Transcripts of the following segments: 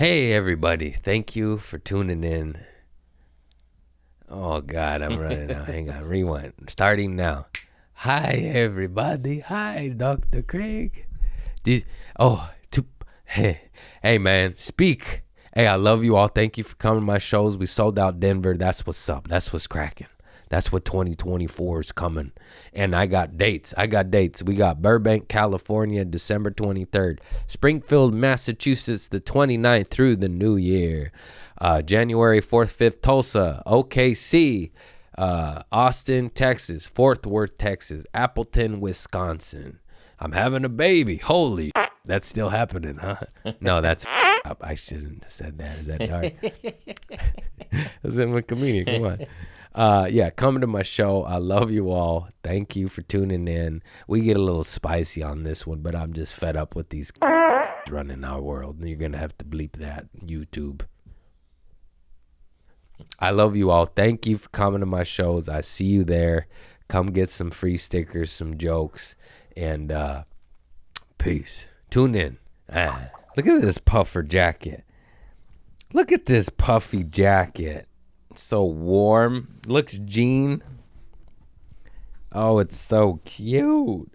Hey, everybody. Thank you for tuning in. Oh, God, I'm running out. Hang on. Rewind. Starting now. Hi, everybody. Hi, Dr. Craig. Hey, man. Speak. Hey, I love you all. Thank you for coming to my shows. We sold out Denver. That's what's up. That's what's cracking. That's what 2024 is coming. And I got dates. We got Burbank, California, December 23rd. Springfield, Massachusetts, the 29th through the new year. January 4th, 5th, Tulsa, OKC, Austin, Texas, Fort Worth, Texas, Appleton, Wisconsin. I'm having a baby. Holy that's still happening, huh? No, that's up. I shouldn't have said that. Is that dark? Is that my comedian? Come on. Yeah, come to my show. I love you all. Thank you for tuning in. We get a little spicy on this one, but I'm just fed up with these running our world. You're going to have to bleep that, YouTube. I love you all. Thank you for coming to my shows. I see you there. Come get some free stickers, some jokes, and peace. Tune in. Look at this puffer jacket. Look at this puffy jacket. So warm. Looks jean. Oh, it's so cute.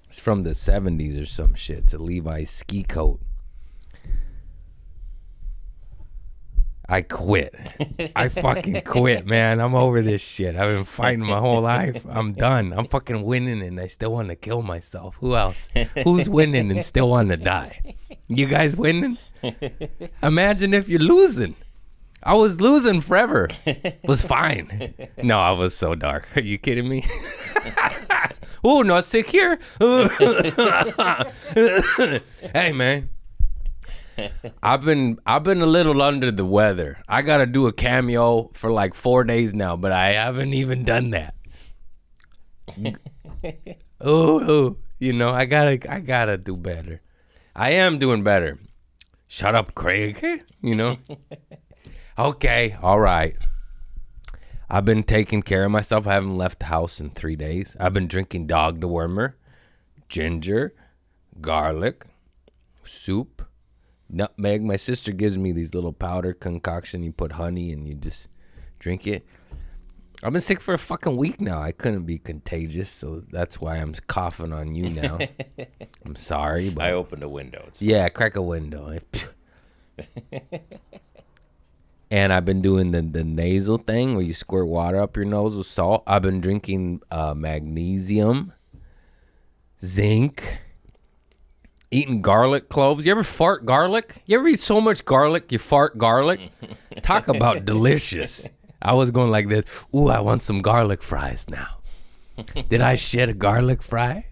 It's from the 70s or some shit. It's a Levi's ski coat. I quit. I fucking quit, man. I'm over this shit. I've been fighting my whole life. I'm done. I'm fucking winning and I still want to kill myself. Who else? Who's winning and still want to die? You guys winning? Imagine if you're losing. I was losing forever. It was fine. No, I was so dark. Are you kidding me? Oh, not sick here. Hey, man. I've been a little under the weather. I gotta do a cameo for like 4 days now, but I haven't even done that. Oh, you know, I gotta do better. I am doing better. Shut up, Craig. You know. Okay, all right. I've been taking care of myself. I haven't left the house in 3 days. I've been drinking dog dewormer, ginger, garlic, soup, nutmeg. My sister gives me these little powder concoction. You put honey and you just drink it. I've been sick for a fucking week now. I couldn't be contagious, so that's why I'm coughing on you now. I'm sorry, but I opened a window. Yeah, crack a window. And I've been doing the nasal thing where you squirt water up your nose with salt. I've been drinking magnesium, zinc, eating garlic cloves. You ever fart garlic? You ever eat so much garlic you fart garlic? Talk about delicious. I was going like this. Ooh, I want some garlic fries now. Did I shed a garlic fry?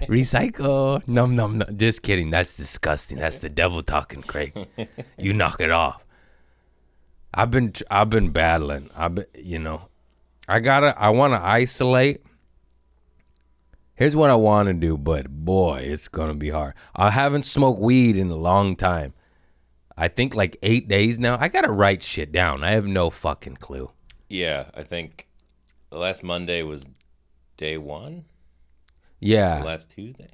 Recycle. Num, num, num. Just kidding. That's disgusting. That's the devil talking, Craig. You knock it off. I've been battling. I want to isolate. Here's what I want to do, but boy, it's going to be hard. I haven't smoked weed in a long time. I think like 8 days now. I got to write shit down. I have no fucking clue. Yeah, I think last Monday was day one. Yeah. Last Tuesday.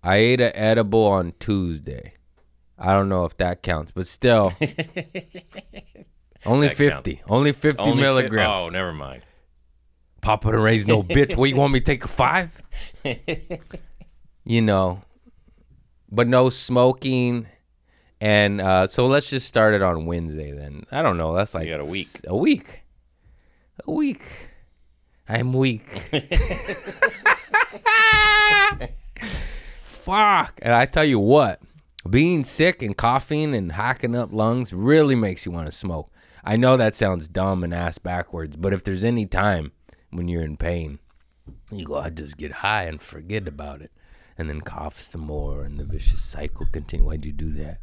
I ate an edible on Tuesday. I don't know if that counts, but still. Only that 50. Counts. Only 50 milligrams. Oh, never mind. Papa done raised no bitch. What, you want me to take a 5? You know. But no smoking. And so let's just start it on Wednesday then. I don't know. That's like. You got a week. A week. I'm weak. Fuck. And I tell you what, being sick and coughing and hacking up lungs really makes you want to smoke. I know that sounds dumb and ass backwards, but if there's any time when you're in pain, you go, I just get high and forget about it. And then cough some more and the vicious cycle continues. Why'd you do that?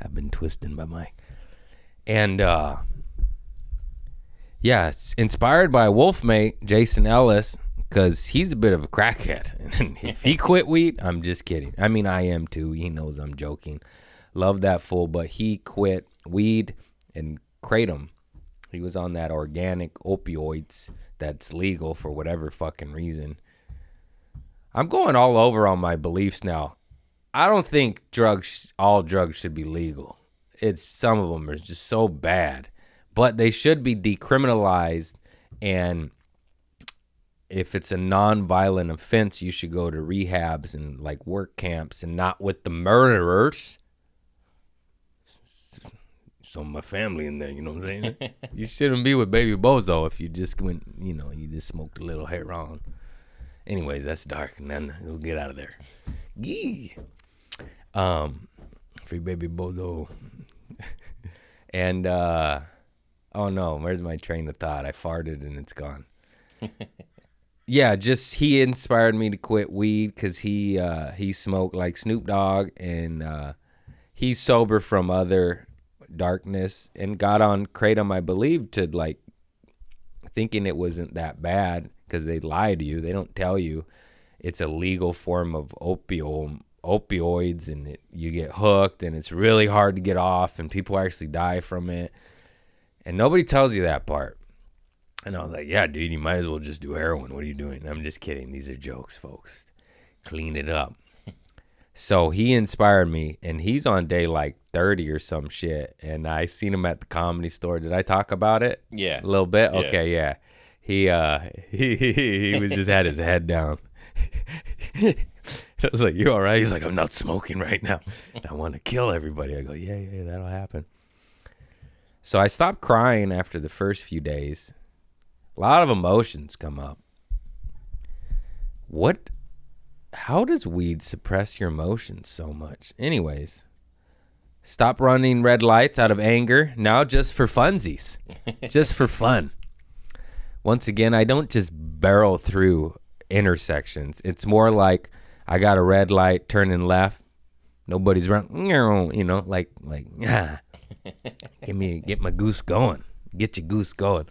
I've been twisting my mic. And, yeah, it's inspired by Wolfmate, Jason Ellis, because he's a bit of a crackhead. And if he quit weed, I'm just kidding. I mean, I am too. He knows I'm joking. Love that fool, but he quit weed and kratom. He was on that organic opioids that's legal for whatever fucking reason. I'm going all over on my beliefs now. I don't think all drugs should be legal. Some of them are just so bad, but they should be decriminalized. And if it's a non-violent offense, you should go to rehabs and like work camps and not with the murderers. Some of my family in there, you know what I'm saying? You shouldn't be with Baby Bozo if you just went, you just smoked a little heroin. Anyways, that's dark, and then we'll get out of there. Yee. Free Baby Bozo. And, oh no, where's my train of thought? I farted and it's gone. Yeah, just he inspired me to quit weed because he smoked like Snoop Dogg, and he's sober from other darkness, and got on kratom, I believe, to like thinking it wasn't that bad because they lie to you. They don't tell you it's a legal form of opioids, and you get hooked, and it's really hard to get off, and people actually die from it, and nobody tells you that part. And I was like, yeah, dude, you might as well just do heroin. What are you doing? I'm just kidding. These are jokes, folks. Clean it up. So he inspired me, and he's on day like 30 or some shit. And I seen him at the Comedy Store. Did I talk about it? Yeah. A little bit? Yeah. Okay, yeah. He was just had his head down. I was like, you all right? He's like, I'm not smoking right now. I want to kill everybody. I go, yeah, that'll happen. So I stopped crying after the first few days. A lot of emotions come up. How does weed suppress your emotions so much? Anyways, stop running red lights out of anger. Now just for funsies. Just for fun. Once again, I don't just barrel through intersections. It's more like I got a red light turning left. Nobody's around. Like, get my goose going. Get your goose going.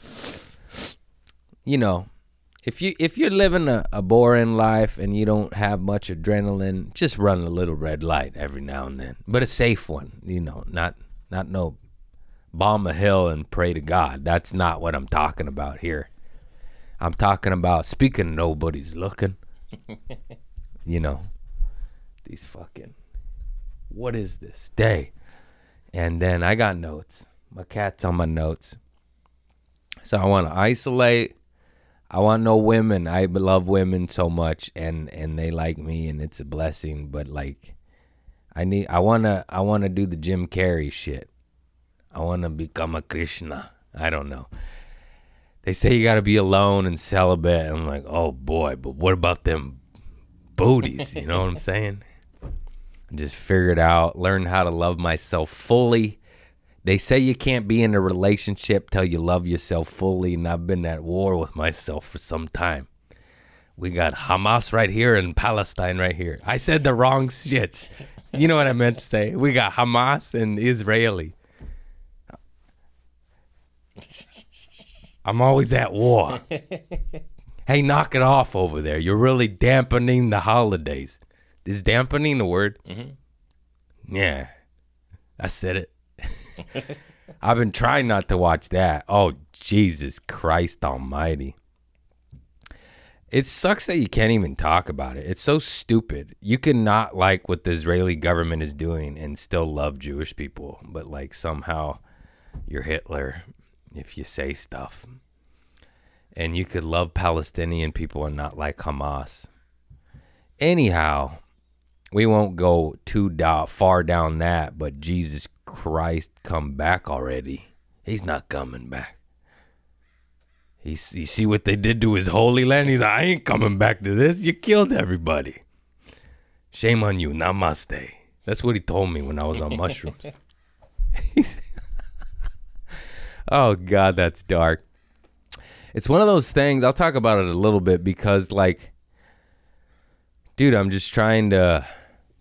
If you're living a boring life and you don't have much adrenaline, just run a little red light every now and then, but a safe one. Not no bomb a hill and pray to God. That's not what I'm talking about here. I'm talking about speaking of nobody's looking. These fucking, what is this day? And then I got notes. My cat's on my notes. So I want to isolate. I want no women. I love women so much, and they like me, and it's a blessing. But like, I wanna do the Jim Carrey shit. I wanna become a Krishna. I don't know. They say you gotta be alone and celibate. I'm like, oh boy, but what about them booties? You know what I'm saying? Just figure it out. Learn how to love myself fully. They say you can't be in a relationship till you love yourself fully, and I've been at war with myself for some time. We got Hamas right here and Palestine right here. I said the wrong shit. You know what I meant to say. We got Hamas and Israeli. I'm always at war. Hey, knock it off over there. You're really dampening the holidays. Is dampening the word? Mm-hmm. Yeah, I said it. I've been trying not to watch that. Oh, Jesus Christ almighty. It sucks that you can't even talk about it. It's so stupid. You can not like what the Israeli government is doing and still love Jewish people, but like somehow you're Hitler if you say stuff. And you could love Palestinian people and not like Hamas. Anyhow, we won't go too far down that, but Jesus Christ, come back already. He's not coming back. You see what they did to his holy land? He's like, I ain't coming back to this. You killed everybody. Shame on you. Namaste. That's what he told me when I was on mushrooms. Oh, God, that's dark. It's one of those things. I'll talk about it a little bit because, like, dude, I'm just trying to,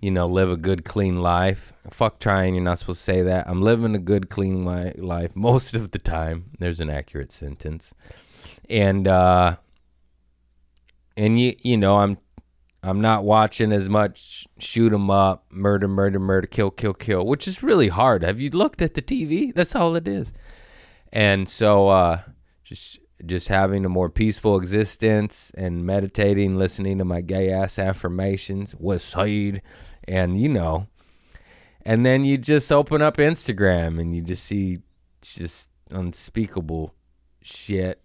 live a good, clean life. Fuck trying. You're not supposed to say that. I'm living a good, clean life most of the time. There's an accurate sentence. And I'm not watching as much shoot 'em up, murder, kill, which is really hard. Have you looked at the TV? That's all it is. And so just having a more peaceful existence and meditating, listening to my gay ass affirmations, West Side, and and then you just open up Instagram and you just see just unspeakable shit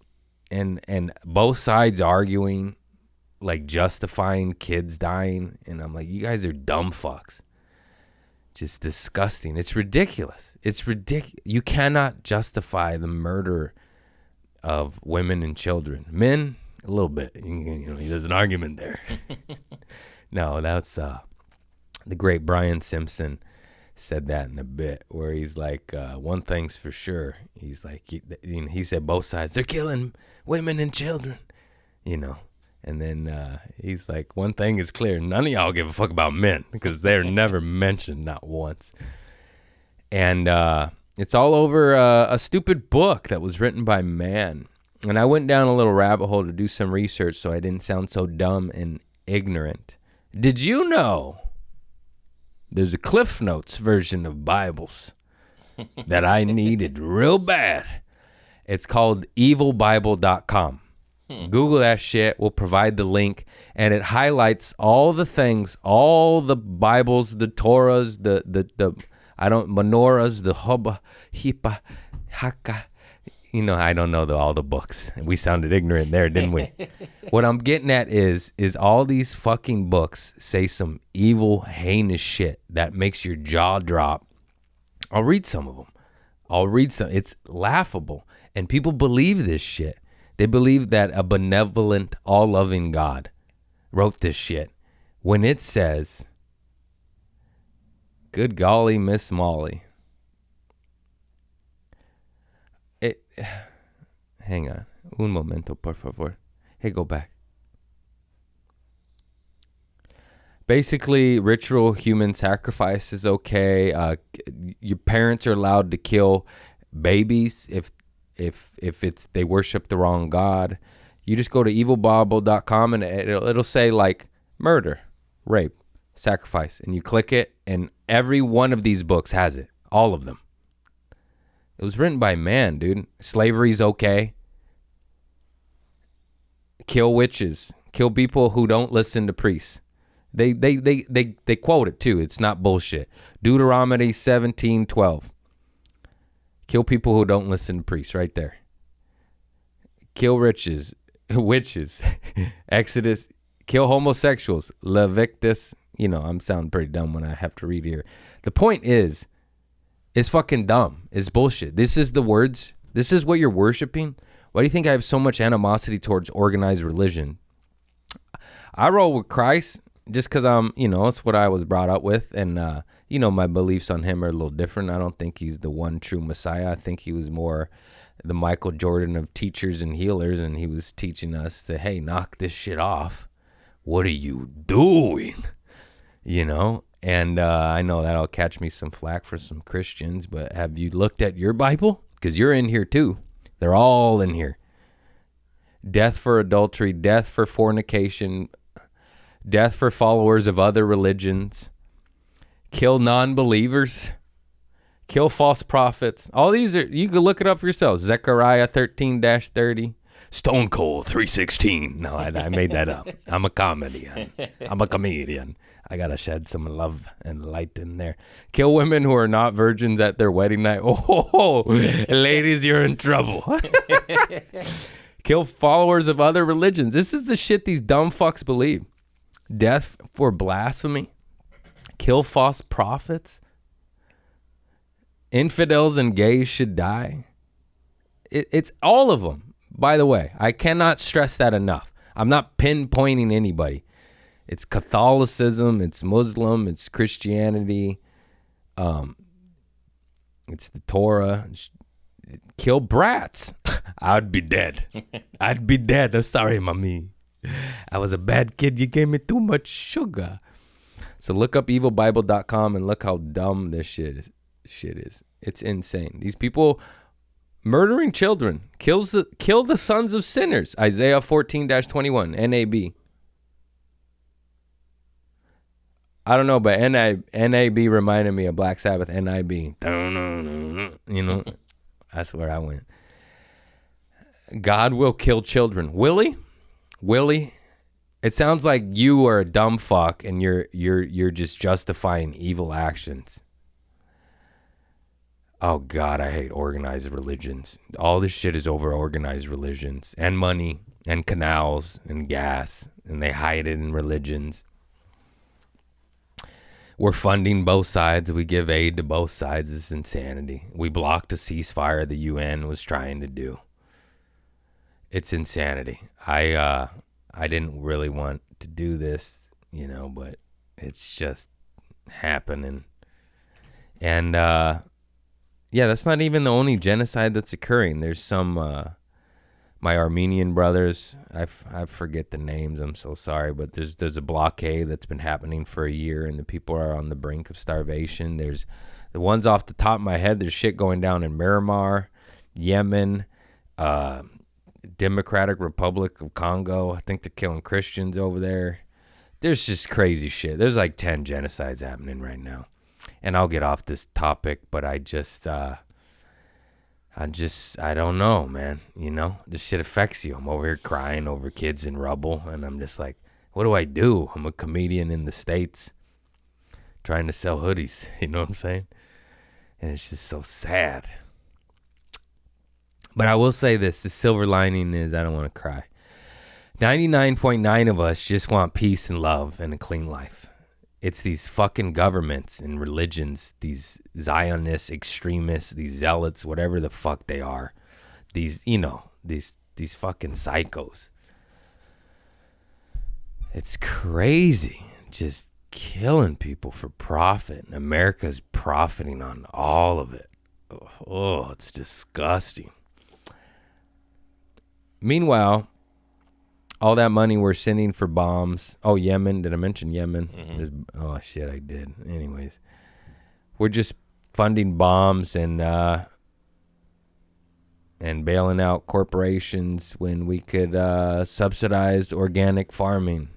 and both sides arguing, like justifying kids dying, and I'm like, you guys are dumb fucks. Just disgusting. It's ridiculous. You cannot justify the murder of women and children. Men, a little bit. There's an argument there. No, that's the great Brian Simpson said that in a bit where he's like, one thing's for sure. He's like, he said both sides, they're killing women and children, And then he's like, one thing is clear. None of y'all give a fuck about men because they're never mentioned, not once. And it's all over a stupid book that was written by man. And I went down a little rabbit hole to do some research so I didn't sound so dumb and ignorant. Did you know there's a Cliff Notes version of Bibles that I needed real bad? It's called evilbible.com. Google that shit. We'll provide the link, and it highlights all the things, all the Bibles, the Torahs, the menorahs, the hubba, hipa, haka. I don't know all the books. We sounded ignorant there, didn't we? What I'm getting at is all these fucking books say some evil, heinous shit that makes your jaw drop. I'll read some of them. It's laughable, and people believe this shit. They believe that a benevolent, all-loving God wrote this shit when it says, good golly, Miss Molly. Hang on. Un momento, por favor. Hey, go back. Basically, ritual human sacrifice is okay. Your parents are allowed to kill babies if they worship the wrong God. You just go to evilbible.com and it'll say like murder, rape, sacrifice, and you click it, and every one of these books has it. All of them. It was written by man, dude. Slavery's okay. Kill witches. Kill people who don't listen to priests. They quote it too. It's not bullshit. Deuteronomy 17:12. Kill people who don't listen to priests, right there. Kill witches. Exodus. Kill homosexuals. Leviticus. I'm sounding pretty dumb when I have to read here. The point is, it's fucking dumb. It's bullshit. This is the words. This is what you're worshiping. Why do you think I have so much animosity towards organized religion? I roll with Christ just because it's what I was brought up with. And, my beliefs on him are a little different. I don't think he's the one true Messiah. I think he was more the Michael Jordan of teachers and healers. And he was teaching us to, hey, knock this shit off. What are you doing? And I know that'll catch me some flack for some Christians, but have you looked at your Bible? Because you're in here too. They're all in here. Death for adultery, death for fornication, death for followers of other religions, kill non-believers, kill false prophets. All these are, you can look it up for yourselves. Zechariah 13-30. Stone Cold 316. No, I made that up. I'm a comedian. I got to shed some love and light in there. Kill women who are not virgins at their wedding night. Oh, ladies, you're in trouble. Kill followers of other religions. This is the shit these dumb fucks believe. Death for blasphemy. Kill false prophets. Infidels and gays should die. It's all of them. By the way, I cannot stress that enough. I'm not pinpointing anybody. It's Catholicism, it's Muslim, it's Christianity, it's the Torah. Kill brats. I'd be dead. I'm sorry, mommy. I was a bad kid. You gave me too much sugar. So look up evilbible.com and look how dumb this shit is. It's insane. These people murdering children kill the sons of sinners. Isaiah 14-21 NAB. I don't know, but NAB reminded me of Black Sabbath. NIB. That's where I went. God will kill children. Willie? It sounds like you are a dumb fuck and you're just justifying evil actions. Oh God, I hate organized religions. All this shit is over organized religions and money and canals and gas, and they hide it in religions. We're funding both sides. We give aid to both sides. It's insanity. We blocked a ceasefire the UN was trying to do. It's insanity. I didn't really want to do this, but it's just happening. And that's not even the only genocide that's occurring. There's some my Armenian brothers, I forget the names, I'm so sorry, but there's a blockade that's been happening for a year and the people are on the brink of starvation. There's the ones off the top of my head, there's shit going down in Myanmar, Yemen, Democratic Republic of Congo. I think they're killing Christians over there. There's just crazy shit. There's like 10 genocides happening right now. And I'll get off this topic, but I don't know, man. This shit affects you. I'm over here crying over kids in rubble, and I'm just like, what do I do? I'm a comedian in the States trying to sell hoodies. You know what I'm saying? And it's just so sad. But I will say this, the silver lining is I don't want to cry. 99.9 of us just want peace and love and a clean life. It's these fucking governments and religions, these Zionists, extremists, these zealots, whatever the fuck they are. These fucking psychos. It's crazy. Just killing people for profit. And America's profiting on all of it. Oh, it's disgusting. Meanwhile, all that money we're sending for bombs. Oh, Yemen. Did I mention Yemen? Mm-hmm. Oh, shit, I did. Anyways, we're just funding bombs and bailing out corporations when we could subsidize organic farming,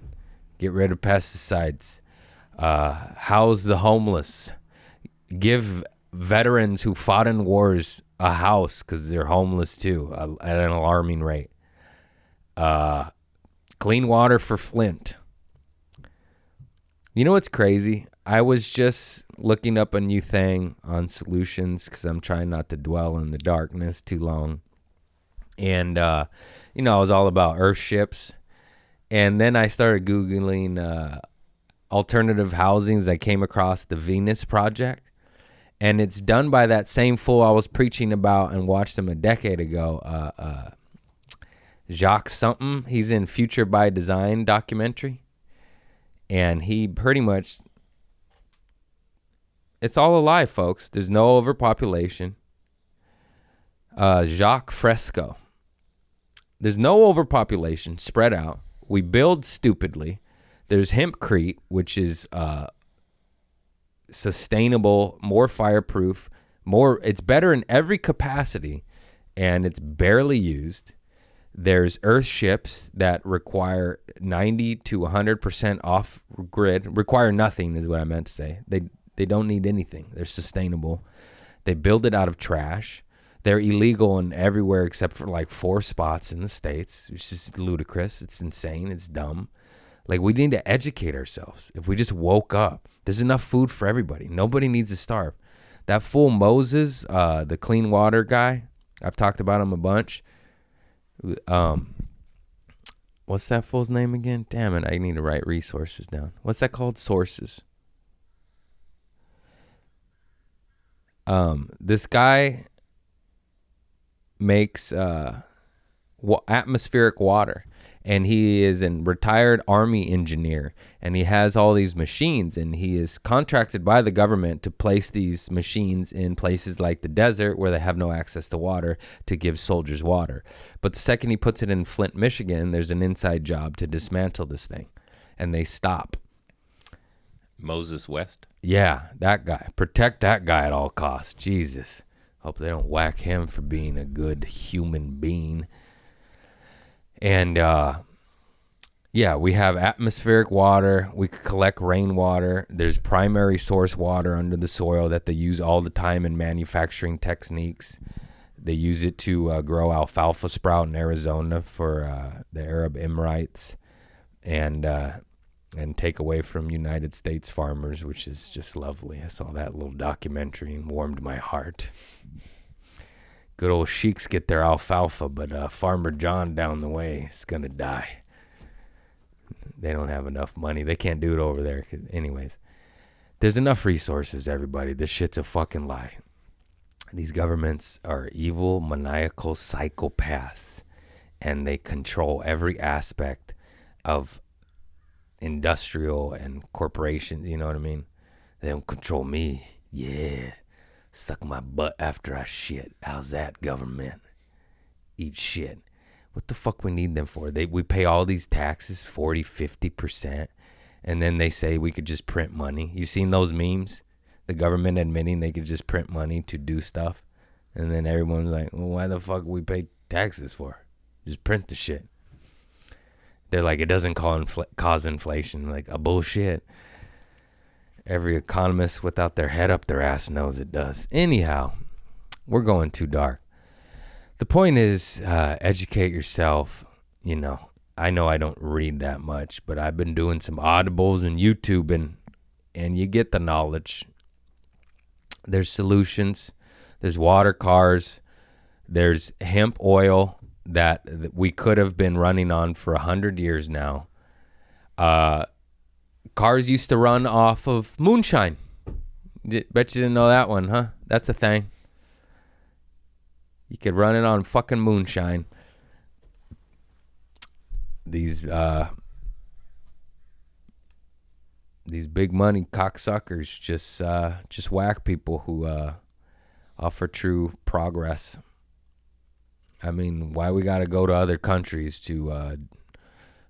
get rid of pesticides, house the homeless, give veterans who fought in wars a house because they're homeless too at an alarming rate. Clean water for Flint. You know what's crazy? I was just looking up a new thing on solutions because I'm trying not to dwell in the darkness too long. And, I was all about earthships. And then I started Googling alternative housings. I came across the Venus Project. And it's done by that same fool I was preaching about and watched him a decade ago, Jacques something. He's in Future by Design documentary. And he pretty much, it's all a lie, folks. There's no overpopulation. Jacques Fresco. There's no overpopulation, spread out. We build stupidly. There's hempcrete, which is sustainable, more fireproof, it's better in every capacity, and it's barely used. There's earth ships that require 90 to 100% off grid, require nothing is what I meant to say. They don't need anything. They're sustainable. They build it out of trash. They're illegal in everywhere except for like 4 spots in the States, which is ludicrous. It's insane. It's dumb. Like, we need to educate ourselves. If we just woke up, there's enough food for everybody. Nobody needs to starve. That fool Moses, the clean water guy, I've talked about him a bunch. What's that fool's name again? Damn it, I need to write resources down. What's that called? Sources. This guy makes atmospheric water. And he is a retired Army engineer, and he has all these machines, and he is contracted by the government to place these machines in places like the desert where they have no access to water to give soldiers water. But the second he puts it in Flint, Michigan, there's an inside job to dismantle this thing, and they stop. Moses West? Yeah, that guy. Protect that guy at all costs. Jesus. Hope they don't whack him for being a good human being. And, we have atmospheric water. We could collect rainwater. There's primary source water under the soil that they use all the time in manufacturing techniques. They use it to grow alfalfa sprout in Arizona for the Arab Emirates, and take away from United States farmers, which is just lovely. I saw that little documentary and warmed my heart. Good old sheiks get their alfalfa, but Farmer John down the way is going to die. They don't have enough money. They can't do it over there. Anyways, there's enough resources, everybody. This shit's a fucking lie. These governments are evil, maniacal psychopaths, and they control every aspect of industrial and corporations. You know what I mean? They don't control me. Yeah. Suck my butt after I shit. How's that, government? Eat shit. What the fuck we need them for? We pay all these taxes, 40, 50%, and then they say we could just print money. You seen those memes? The government admitting they could just print money to do stuff, and then everyone's like, well, why the fuck we pay taxes for? Just print the shit. They're like, it doesn't cause inflation. Like, a bullshit. Every economist without their head up their ass knows it does. Anyhow, we're going too dark. The point is, educate yourself. You know I don't read that much, but I've been doing some audibles and YouTube, and you get the knowledge. There's solutions. There's water cars. There's hemp oil that we could have been running on for 100 years now. Cars used to run off of moonshine. Bet you didn't know that one, huh? That's a thing. You could run it on fucking moonshine. These big money cocksuckers just whack people who offer true progress. I mean, why we gotta go to other countries to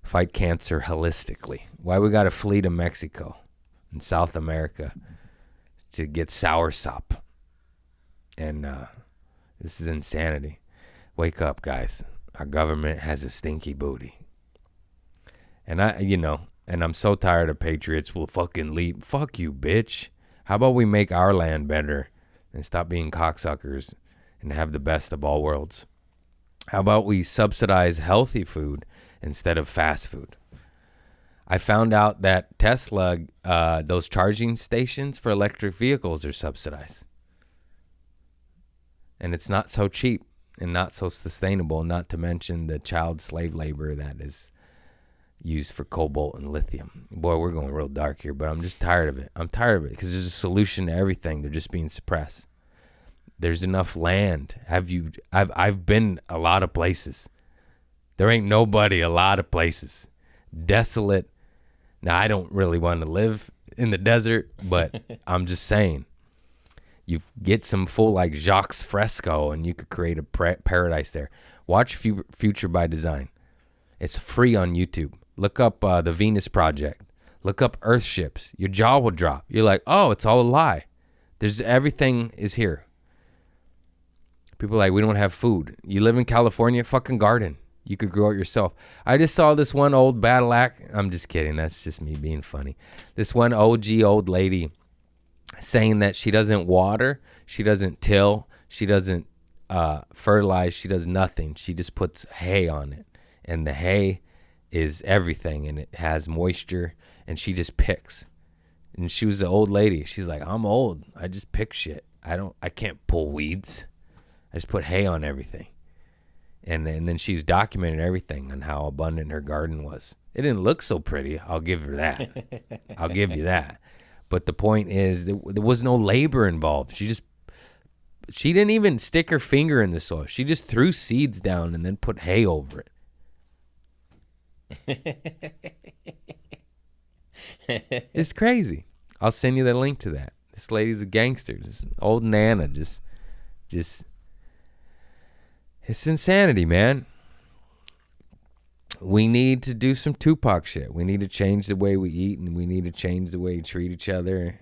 fight cancer holistically? Why we gotta flee to Mexico and South America to get soursop? And this is insanity. Wake up, guys. Our government has a stinky booty. And I'm so tired of patriots will fucking leave. Fuck you, bitch. How about we make our land better and stop being cocksuckers and have the best of all worlds? How about we subsidize healthy food instead of fast food? I found out that Tesla, those charging stations for electric vehicles are subsidized. And it's not so cheap and not so sustainable, not to mention the child slave labor that is used for cobalt and lithium. Boy, we're going real dark here, but I'm just tired of it. I'm tired of it because there's a solution to everything. They're just being suppressed. There's enough land. I've been a lot of places. There ain't nobody a lot of places. Desolate. Now, I don't really want to live in the desert, but I'm just saying. You get some full like Jacques fresco and you could create a paradise there. Watch Future by Design. It's free on YouTube. Look up the Venus Project. Look up Earthships. Your jaw will drop. You're like, oh, it's all a lie. Everything is here. People are like, we don't have food. You live in California, fucking garden. You could grow it yourself. I just saw this one old battle act. I'm just kidding. That's just me being funny. This one OG old lady saying that she doesn't water, she doesn't till, she doesn't fertilize, she does nothing. She just puts hay on it. And the hay is everything, and it has moisture, and she just picks. And she was an old lady. She's like, I'm old. I just pick shit. I can't pull weeds. I just put hay on everything. And then she's documented everything on how abundant her garden was. It didn't look so pretty. I'll give her that. I'll give you that. But the point is, there was no labor involved. She didn't even stick her finger in the soil. She just threw seeds down and then put hay over it. It's crazy. I'll send you the link to that. This lady's a gangster. This old Nana just it's insanity, man. We need to do some Tupac shit. We need to change the way we eat, and we need to change the way we treat each other.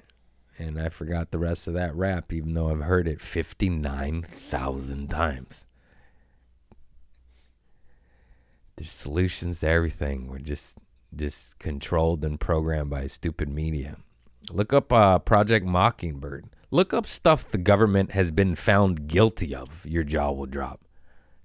And I forgot the rest of that rap, even though I've heard it 59,000 times. There's solutions to everything. We're just controlled and programmed by stupid media. Look up Project Mockingbird. Look up stuff the government has been found guilty of. Your jaw will drop.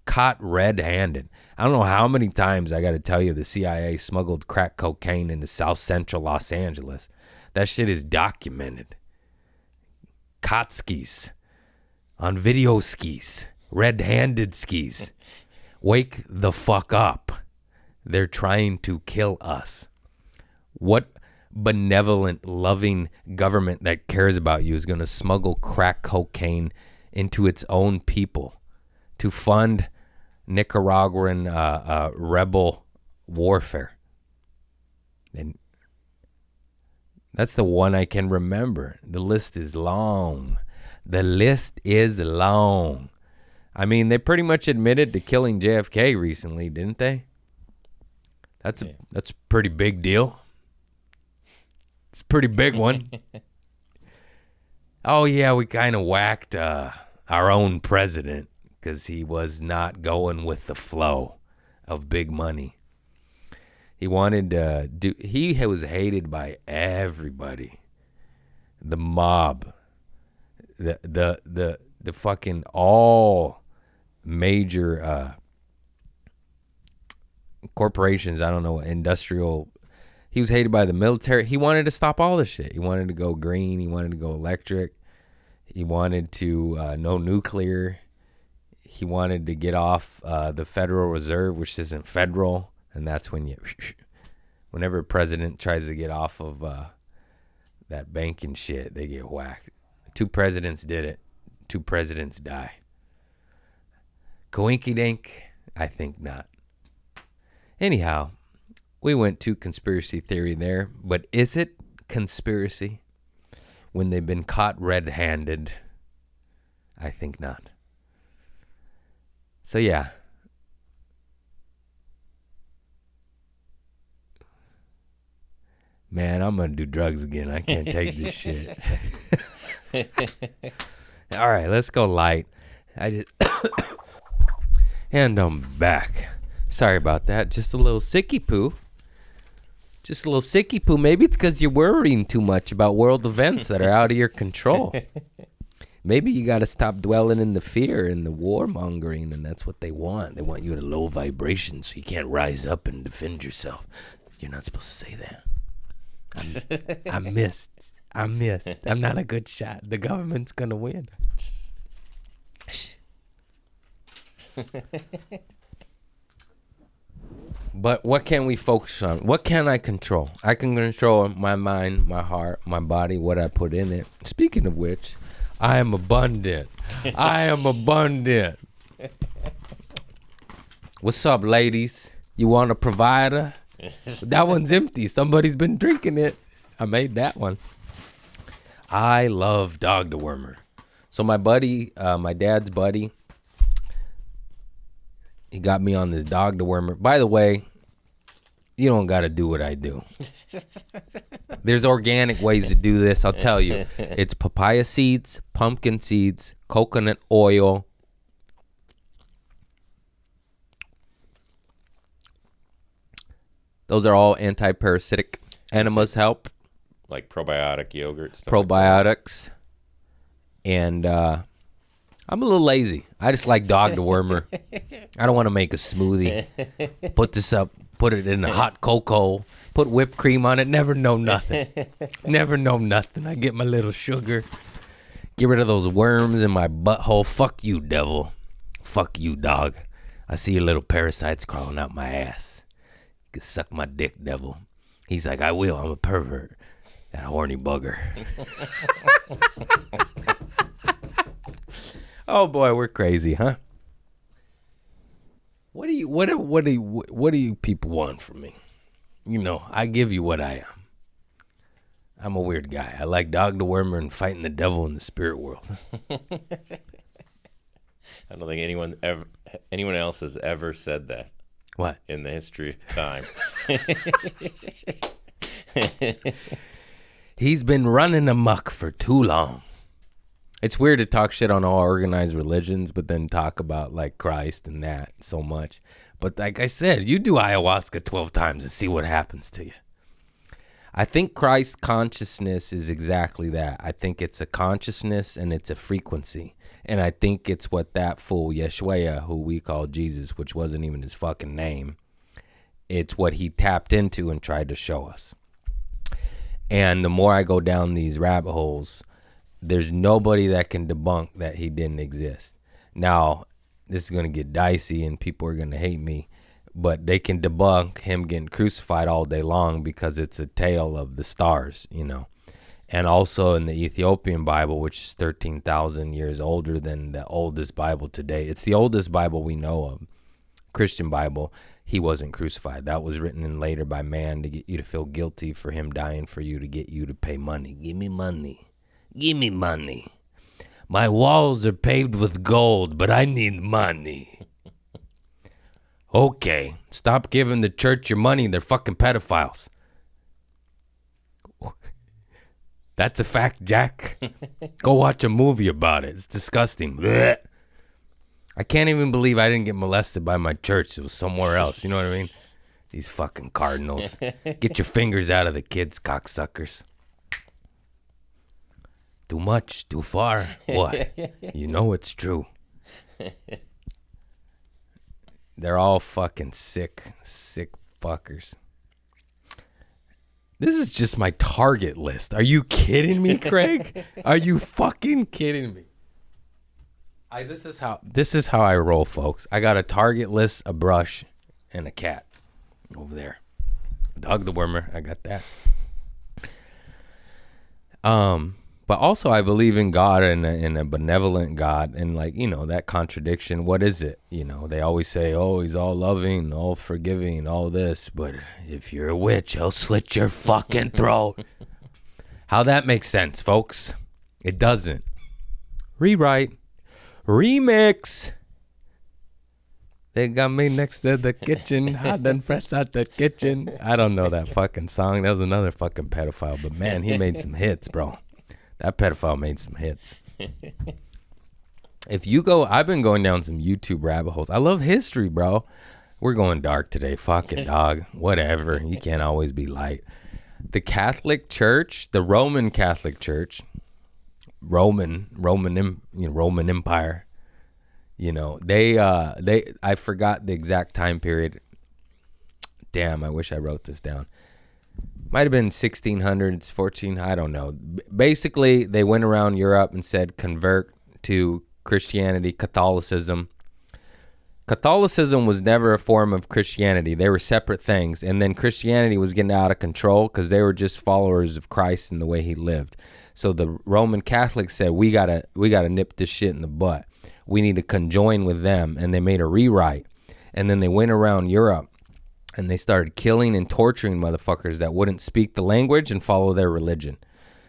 Caught red-handed. I don't know how many times I got to tell you the CIA smuggled crack cocaine into South Central Los Angeles. That shit is documented. Caught skis. On video skis. Red-handed skis. Wake the fuck up. They're trying to kill us. What benevolent, loving government that cares about you is going to smuggle crack cocaine into its own people to fund Nicaraguan rebel warfare? And that's the one I can remember. The list is long. The list is long. I mean, they pretty much admitted to killing JFK recently, didn't they? That's a pretty big deal. It's a pretty big one. Oh, yeah, we kind of whacked our own president because he was not going with the flow of big money. He wanted to do, he was hated by everybody. The mob, the fucking all major corporations, I don't know, industrial. He was hated by the military. He wanted to stop all this shit. He wanted to go green. He wanted to go electric. He wanted to no nuclear. He wanted to get off the Federal Reserve, which isn't federal. And that's when whenever a president tries to get off of that banking shit, they get whacked. 2 presidents did it. 2 presidents die. Coinky dink? I think not. Anyhow, we went to conspiracy theory there, but is it conspiracy when they've been caught red-handed? I think not. So yeah. Man, I'm going to do drugs again. I can't take this shit. All right, let's go light. And I'm back. Sorry about that. Just a little sicky poo. Just a little sicky poo. Maybe it's because you're worrying too much about world events that are out of your control. Maybe you got to stop dwelling in the fear and the warmongering, and that's what they want. They want you at a low vibration so you can't rise up and defend yourself. You're not supposed to say that. I missed. I'm not a good shot. The government's going to win. But what can we focus on? What can I control? I can control my mind, my heart, my body, what I put in it. Speaking of which, I am abundant. I am abundant. What's up, ladies? You want a provider? That one's empty. Somebody's been drinking it. I made that one. I love dog dewormer. So my buddy, my dad's buddy, he got me on this dog dewormer. By the way, you don't got to do what I do. There's organic ways to do this. I'll tell you. It's papaya seeds, pumpkin seeds, coconut oil. Those are all anti-parasitic enemas. Help. Like probiotic yogurt. Stuff Probiotics. And I'm a little lazy. I just like dog dewormer. I don't want to make a smoothie. Put it in a hot cocoa, put whipped cream on it. Never know nothing. Never know nothing. I get my little sugar. Get rid of those worms in my butthole. Fuck you, devil. Fuck you, dog. I see your little parasites crawling out my ass. You can suck my dick, devil. He's like, I will. I'm a pervert. That horny bugger. Oh boy, we're crazy, huh? What do you people want from me? You know, I give you what I am. I'm a weird guy. I like dog dewormer and fighting the devil in the spirit world. I don't think anyone else has ever said that. What? In the history of time. He's been running amok for too long. It's weird to talk shit on all organized religions, but then talk about like Christ and that so much. But like I said, you do ayahuasca 12 times and see what happens to you. I think Christ consciousness is exactly that. I think it's a consciousness and it's a frequency. And I think it's what that fool Yeshua, who we call Jesus, which wasn't even his fucking name, it's what he tapped into and tried to show us. And the more I go down these rabbit holes, there's nobody that can debunk that he didn't exist. Now, this is going to get dicey and people are going to hate me, but they can debunk him getting crucified all day long because it's a tale of the stars, you know. And also in the Ethiopian Bible, which is 13,000 years older than the oldest Bible today. It's the oldest Bible we know of, Christian Bible. He wasn't crucified. That was written in later by man to get you to feel guilty for him dying for you, to get you to pay money. Give me money. Give me money. My walls are paved with gold, but I need money. Okay, stop giving the church your money. They're fucking pedophiles. That's a fact, Jack. Go watch a movie about it. It's disgusting. Blech. I can't even believe I didn't get molested by my church. It was somewhere else. You know what I mean? These fucking cardinals. Get your fingers out of the kids, cocksuckers. Too much, too far. What? You know it's true. They're all fucking sick fuckers. This is just my target list. Are you kidding me, Craig? Are you fucking kidding me? This is how I roll, folks. I got a target list, a brush, and a cat over there. Dog the wormer, I got that. But also I believe in God and in a benevolent God, and like, you know, that contradiction. What is it? You know, they always say, oh, he's all loving, all forgiving, all this, but if you're a witch, he'll slit your fucking throat. How that makes sense, folks? It doesn't. Rewrite. Remix. They got me next to the kitchen. Hot and fresh out the kitchen. I don't know that fucking song. That was another fucking pedophile, but man, he made some hits, bro. That pedophile made some hits. If you go, I've been going down some YouTube rabbit holes. I love history, bro. We're going dark today. Fucking dog. Whatever. You can't always be light. The Catholic Church, the Roman Catholic Church, Roman Empire. You know, I forgot the exact time period. Damn, I wish I wrote this down. Might have been 1600s, 14, I don't know. Basically, they went around Europe and said convert to Christianity, Catholicism. Catholicism was never a form of Christianity. They were separate things. And then Christianity was getting out of control because they were just followers of Christ and the way he lived. So the Roman Catholics said, we gotta nip this shit in the butt. We need to conjoin with them. And they made a rewrite. And then they went around Europe and they started killing and torturing motherfuckers that wouldn't speak the language and follow their religion.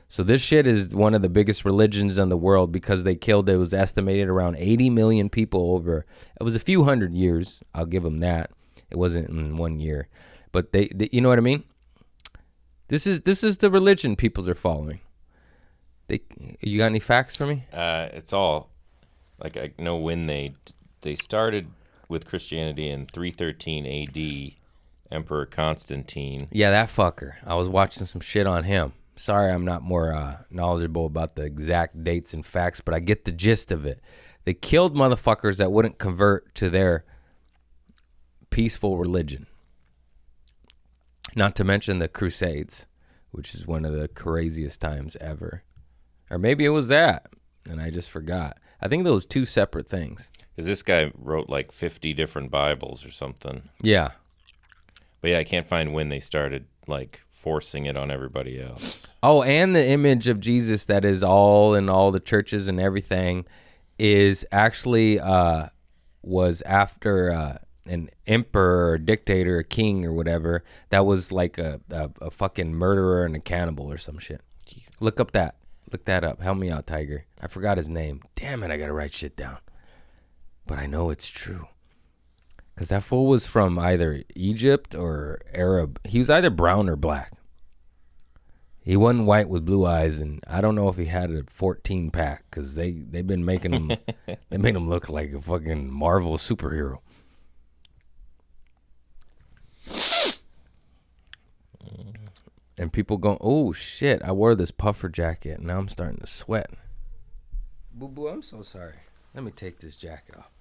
So this shit is one of the biggest religions in the world because they killed, it was estimated around 80 million people over, it was a few hundred years. I'll give them that. It wasn't in 1 year. But they you know what I mean? This is the religion peoples are following. You got any facts for me? It's all, like, I know when they started with Christianity in 313 AD, Emperor Constantine. Yeah, that fucker. I was watching some shit on him. Sorry I'm not more knowledgeable about the exact dates and facts, but I get the gist of it. They killed motherfuckers that wouldn't convert to their peaceful religion. Not to mention the Crusades, which is one of the craziest times ever. Or maybe it was that, and I just forgot. I think those two separate things. Because this guy wrote like 50 different Bibles or something. Yeah. But yeah, I can't find when they started like forcing it on everybody else. Oh, and the image of Jesus that is all in all the churches and everything is actually was after an emperor or dictator or king or whatever that was like a fucking murderer and a cannibal or some shit. Jeez. Look that up. Help me out, Tiger. I forgot his name. Damn it, I gotta write shit down. But I know it's true. Because that fool was from either Egypt or Arab. He was either brown or black. He wasn't white with blue eyes, and I don't know if he had a 14 pack because they've been making him. They made him look like a fucking Marvel superhero. And people go, oh, shit, I wore this puffer jacket, and now I'm starting to sweat. Boo-boo, I'm so sorry. Let me take this jacket off.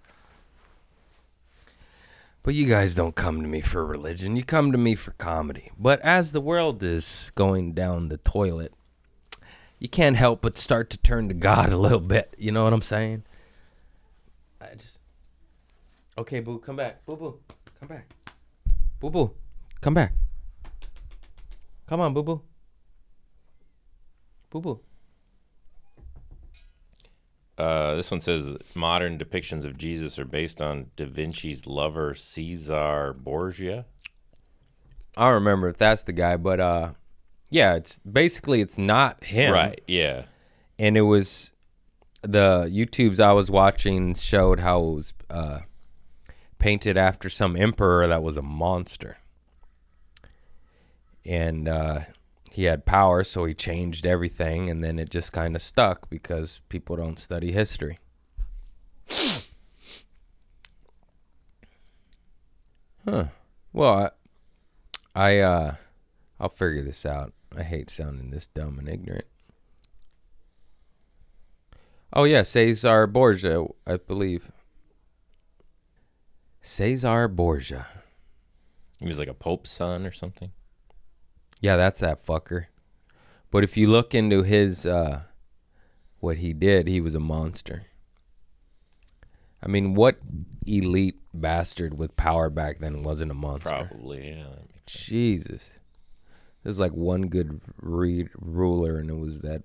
But you guys don't come to me for religion. You come to me for comedy. But as the world is going down the toilet, you can't help but start to turn to God a little bit. You know what I'm saying? Okay, boo, come back. Boo-boo, come back. Boo-boo, come back. Come on, boo-boo. Boo-boo. This one says modern depictions of Jesus are based on Da Vinci's lover, Caesar Borgia. I don't remember if that's the guy, but yeah, it's not him. Right, yeah. And it was the YouTubes I was watching showed how it was painted after some emperor that was a monster. And he had power, so he changed everything, and then it just kind of stuck because people don't study history. Huh. Well, I'll figure this out. I hate sounding this dumb and ignorant. Oh, yeah, Caesar Borgia, I believe. Caesar Borgia. He was like a pope's son or something. Yeah, that's that fucker. But if you look into his, what he did, he was a monster. I mean, what elite bastard with power back then wasn't a monster? Probably, yeah. That makes sense. Jesus. There's like one good ruler, and it was that.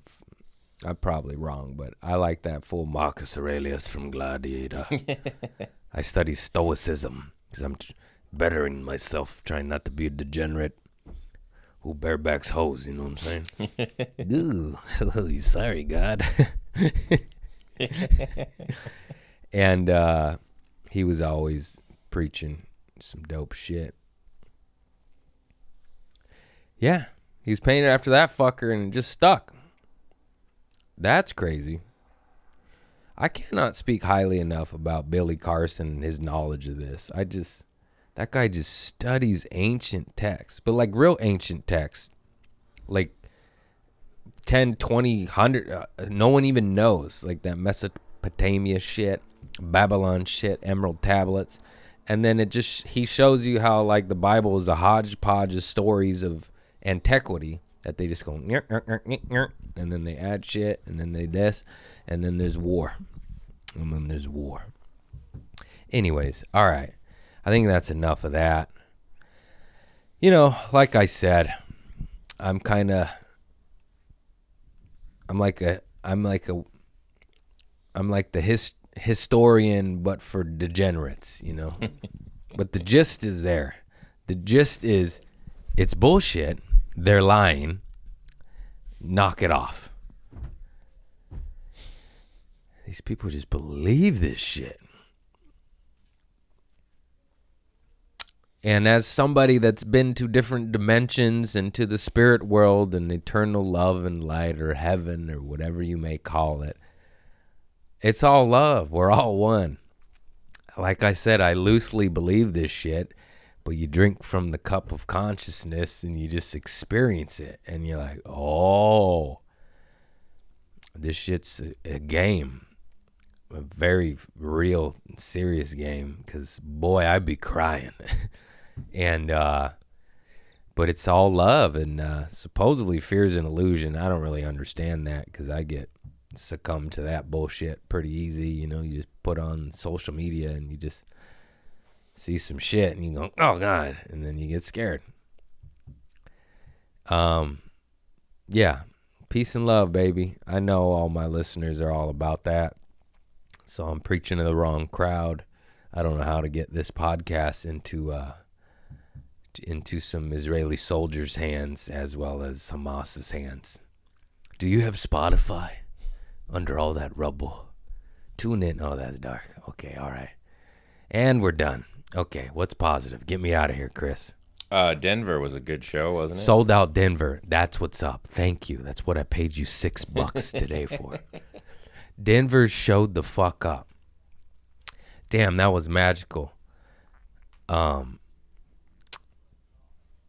I'm probably wrong, but I like that fool Marcus Aurelius from Gladiator. I study Stoicism because I'm bettering myself, trying not to be a degenerate who barebacks hoes, you know what I'm saying? Ooh, sorry, God. And he was always preaching some dope shit. Yeah, he was painted after that fucker and it just stuck. That's crazy. I cannot speak highly enough about Billy Carson and his knowledge of this. That guy just studies ancient texts, but like real ancient texts, like 10, 20, 100, no one even knows, like that Mesopotamia shit, Babylon shit, Emerald tablets. And then he shows you how like the Bible is a hodgepodge of stories of antiquity that they just go, and then they add shit, and then they this, and then there's war. And then there's war. Anyways, all right. I think that's enough of that. You know, like I said, I'm like the historian, but for degenerates, you know. But the gist is there. The gist is, it's bullshit. They're lying. Knock it off. These people just believe this shit. And as somebody that's been to different dimensions and to the spirit world and eternal love and light or heaven or whatever you may call it, it's all love. We're all one. Like I said, I loosely believe this shit, but you drink from the cup of consciousness and you just experience it. And you're like, oh, this shit's a game. A very real, serious game. Because, boy, I'd be crying. And, but it's all love. And supposedly fear's an illusion. I don't really understand that because I get succumbed to that bullshit pretty easy. You know, you just put on social media and you just see some shit and you go, oh God, and then you get scared. Yeah, peace and love, baby. I know all my listeners are all about that, so I'm preaching to the wrong crowd. I don't know how to get this podcast into some Israeli soldiers' hands as well as Hamas's hands. Do you have Spotify? Under all that rubble, tune in. Oh, that's dark. Okay, all right, and we're done. Okay, what's positive? Get me out of here, Chris. Denver was a good show, wasn't it? Sold out Denver. That's what's up. Thank you. That's what I paid you $6 today for. Denver showed the fuck up. Damn, that was magical.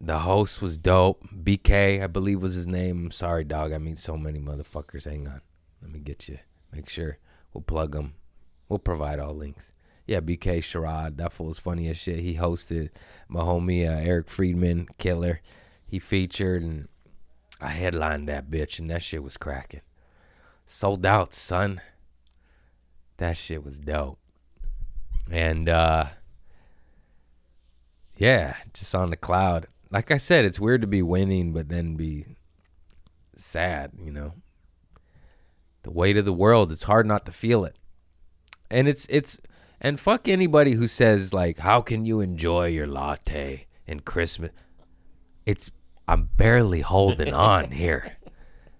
The host was dope. BK, I believe was his name. I'm sorry, dog. I meet so many motherfuckers. Hang on. Let me get you. Make sure. We'll plug them. We'll provide all links. Yeah, BK Sharad. That fool was funny as shit. He hosted my homie Eric Friedman, killer. He featured, and I headlined that bitch, and that shit was cracking. Sold out, son. That shit was dope. And, yeah, just on the cloud. Like I said, it's weird to be winning, but then be sad, you know. The weight of the world, it's hard not to feel it. And and fuck anybody who says, like, how can you enjoy your latte and Christmas? I'm barely holding on here.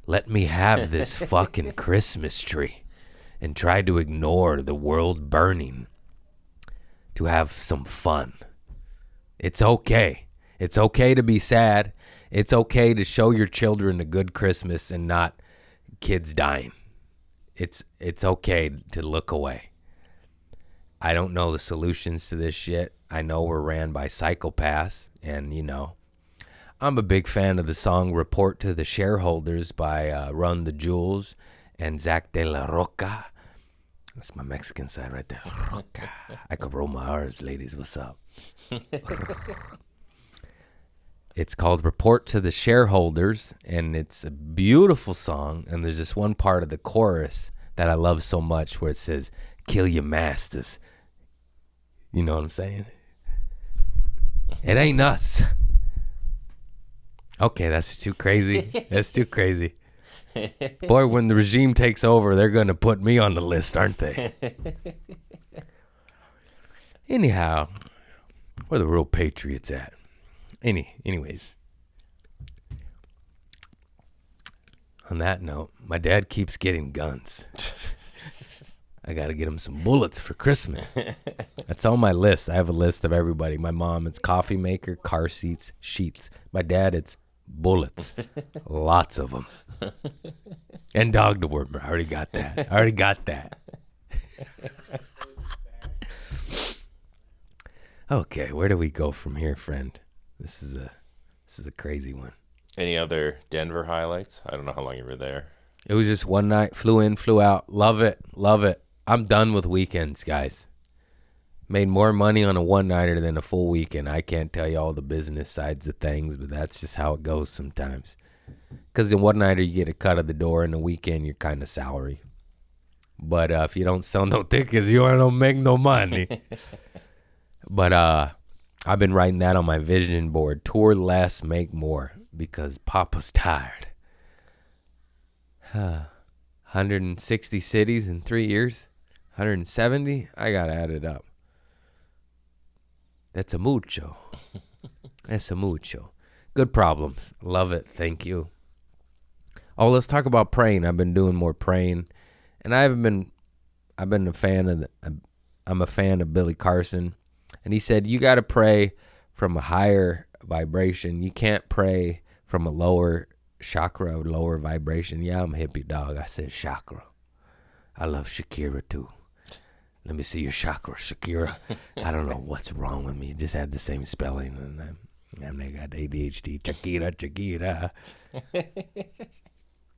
Let me have this fucking Christmas tree and try to ignore the world burning to have some fun. It's okay. It's okay to be sad. It's okay to show your children a good Christmas and not kids dying. It's okay to look away. I don't know the solutions to this shit. I know we're ran by psychopaths, and, you know, I'm a big fan of the song Report to the Shareholders by Run the Jewels and Zach De La Roca. That's my Mexican side right there. Roca. I could roll my R's, ladies. What's up? It's called Report to the Shareholders, and it's a beautiful song. And there's this one part of the chorus that I love so much where it says, kill your masters. You know what I'm saying? It ain't us. Okay, that's too crazy. That's too crazy. Boy, when the regime takes over, they're going to put me on the list, aren't they? Anyhow, where the real patriots at? Anyways. On that note, my dad keeps getting guns. I got to get him some bullets for Christmas. That's on my list. I have a list of everybody. My mom, it's coffee maker, car seats, sheets. My dad, it's bullets. Lots of them. And dog dewormer. I already got that. Okay, where do we go from here, friend? This is a crazy one. Any other Denver highlights? I don't know how long you were there. It was just one night, flew in, flew out. Love it. I'm done with weekends, guys. Made more money on a one-nighter than a full weekend. I can't tell you all the business sides of things, but that's just how it goes sometimes. Because in one-nighter, you get a cut of the door, and the weekend, you're kind of salary. But if you don't sell no tickets, you don't make no money. But I've been writing that on my vision board. Tour less, make more, because Papa's tired. 160 cities in 3 years. 170? I got to add it up. That's a mucho. Good problems. Love it. Thank you. Oh, let's talk about praying. I've been doing more praying. And I've been a fan of I'm a fan of Billy Carson. And he said, you got to pray from a higher vibration. You can't pray from a lower chakra, lower vibration. Yeah, I'm a hippie dog. I said chakra. I love Shakira too. Let me see your chakra, Shakira. I don't know what's wrong with me. It just had the same spelling. And I got ADHD. Shakira.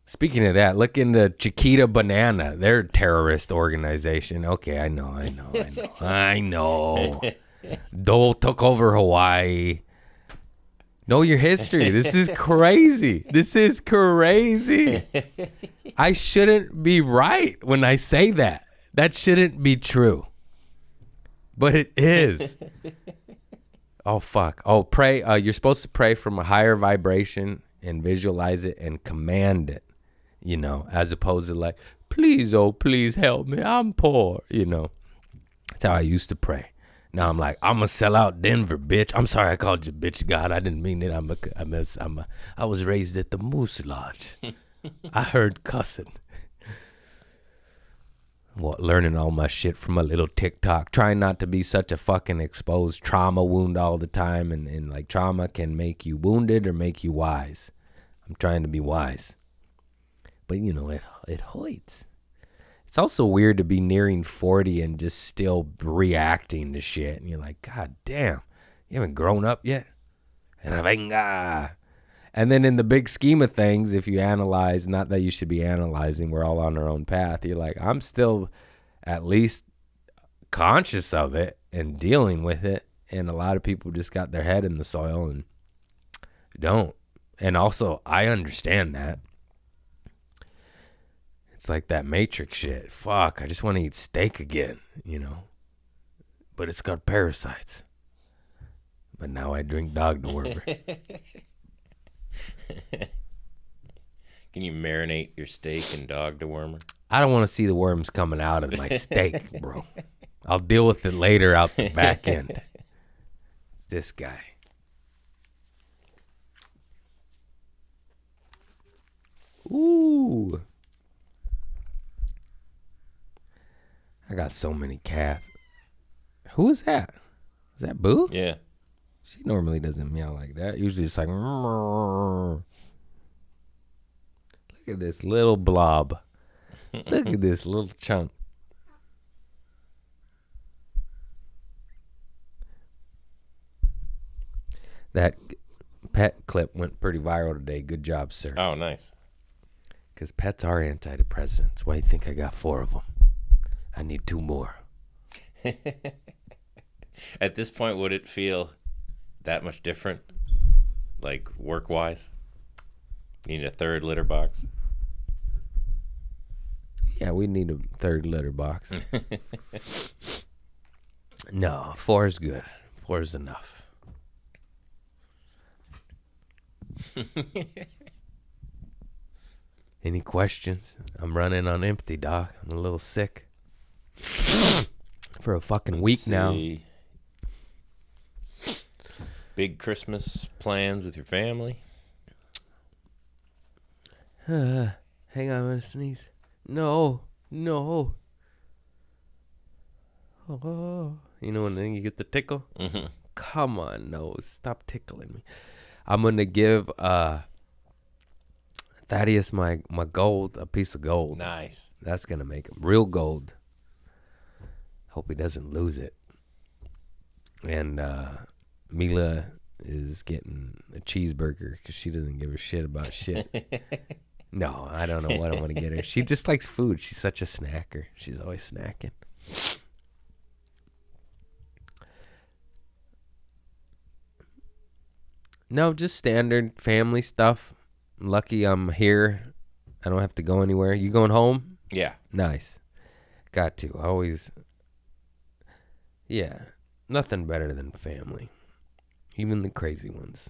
Speaking of that, look into Chiquita Banana. They're a terrorist organization. Okay, I know. Dole took over Hawaii. Know your history. This is crazy. I shouldn't be right when I say that. That shouldn't be true. But it is. Oh, fuck. Oh, pray. You're supposed to pray from a higher vibration and visualize it and command it, you know, as opposed to like, please, oh, please help me. I'm poor, you know. That's how I used to pray. Now I'm like, I'm gonna sell out Denver, bitch. I'm sorry I called you bitch God. I didn't mean it. I was raised at the Moose Lodge. I heard cussing. What, learning all my shit from a little TikTok. Trying not to be such a fucking exposed trauma wound all the time. And like trauma can make you wounded or make you wise. I'm trying to be wise. But you know, it hurts. It's also weird to be nearing 40 and just still reacting to shit. And you're like, God damn, you haven't grown up yet? Venga. And then in the big scheme of things, if you analyze, not that you should be analyzing, we're all on our own path. You're like, I'm still at least conscious of it and dealing with it. And a lot of people just got their head in the soil and don't. And also, I understand that. It's like that Matrix shit. Fuck, I just want to eat steak again, you know. But it's got parasites. But now I drink dog dewormer. Can you marinate your steak in dog dewormer? I don't want to see the worms coming out of my steak, bro. I'll deal with it later out the back end. This guy. Ooh. I got so many cats. Who is that? Is that Boo? Yeah. She normally doesn't meow like that. Usually it's like, look at this little blob. Look at this little chunk. That pet clip went pretty viral today. Good job, sir. Oh, nice. Because pets are antidepressants. Why do you think I got 4 of them? I need 2 more. At this point, would it feel that much different, like work-wise? You need a 3rd litter box? Yeah, we need a 3rd litter box. No, 4 is good. 4 is enough. Any questions? I'm running on empty, Doc. I'm a little sick. For a fucking week now. Big Christmas plans with your family? Hang on, I'm gonna sneeze. No. Oh. You know when you get the tickle? Mm-hmm. Come on, nose. Stop tickling me. I'm gonna give Thaddeus my gold, a piece of gold. Nice. That's gonna make him real gold. Hope he doesn't lose it. And Mila is getting a cheeseburger because she doesn't give a shit about shit. No, I don't know what I'm going to get her. She just likes food. She's such a snacker. She's always snacking. No, just standard family stuff. Lucky I'm here. I don't have to go anywhere. You going home? Yeah. Nice. Got to. Always. Yeah. Nothing better than family. Even the crazy ones.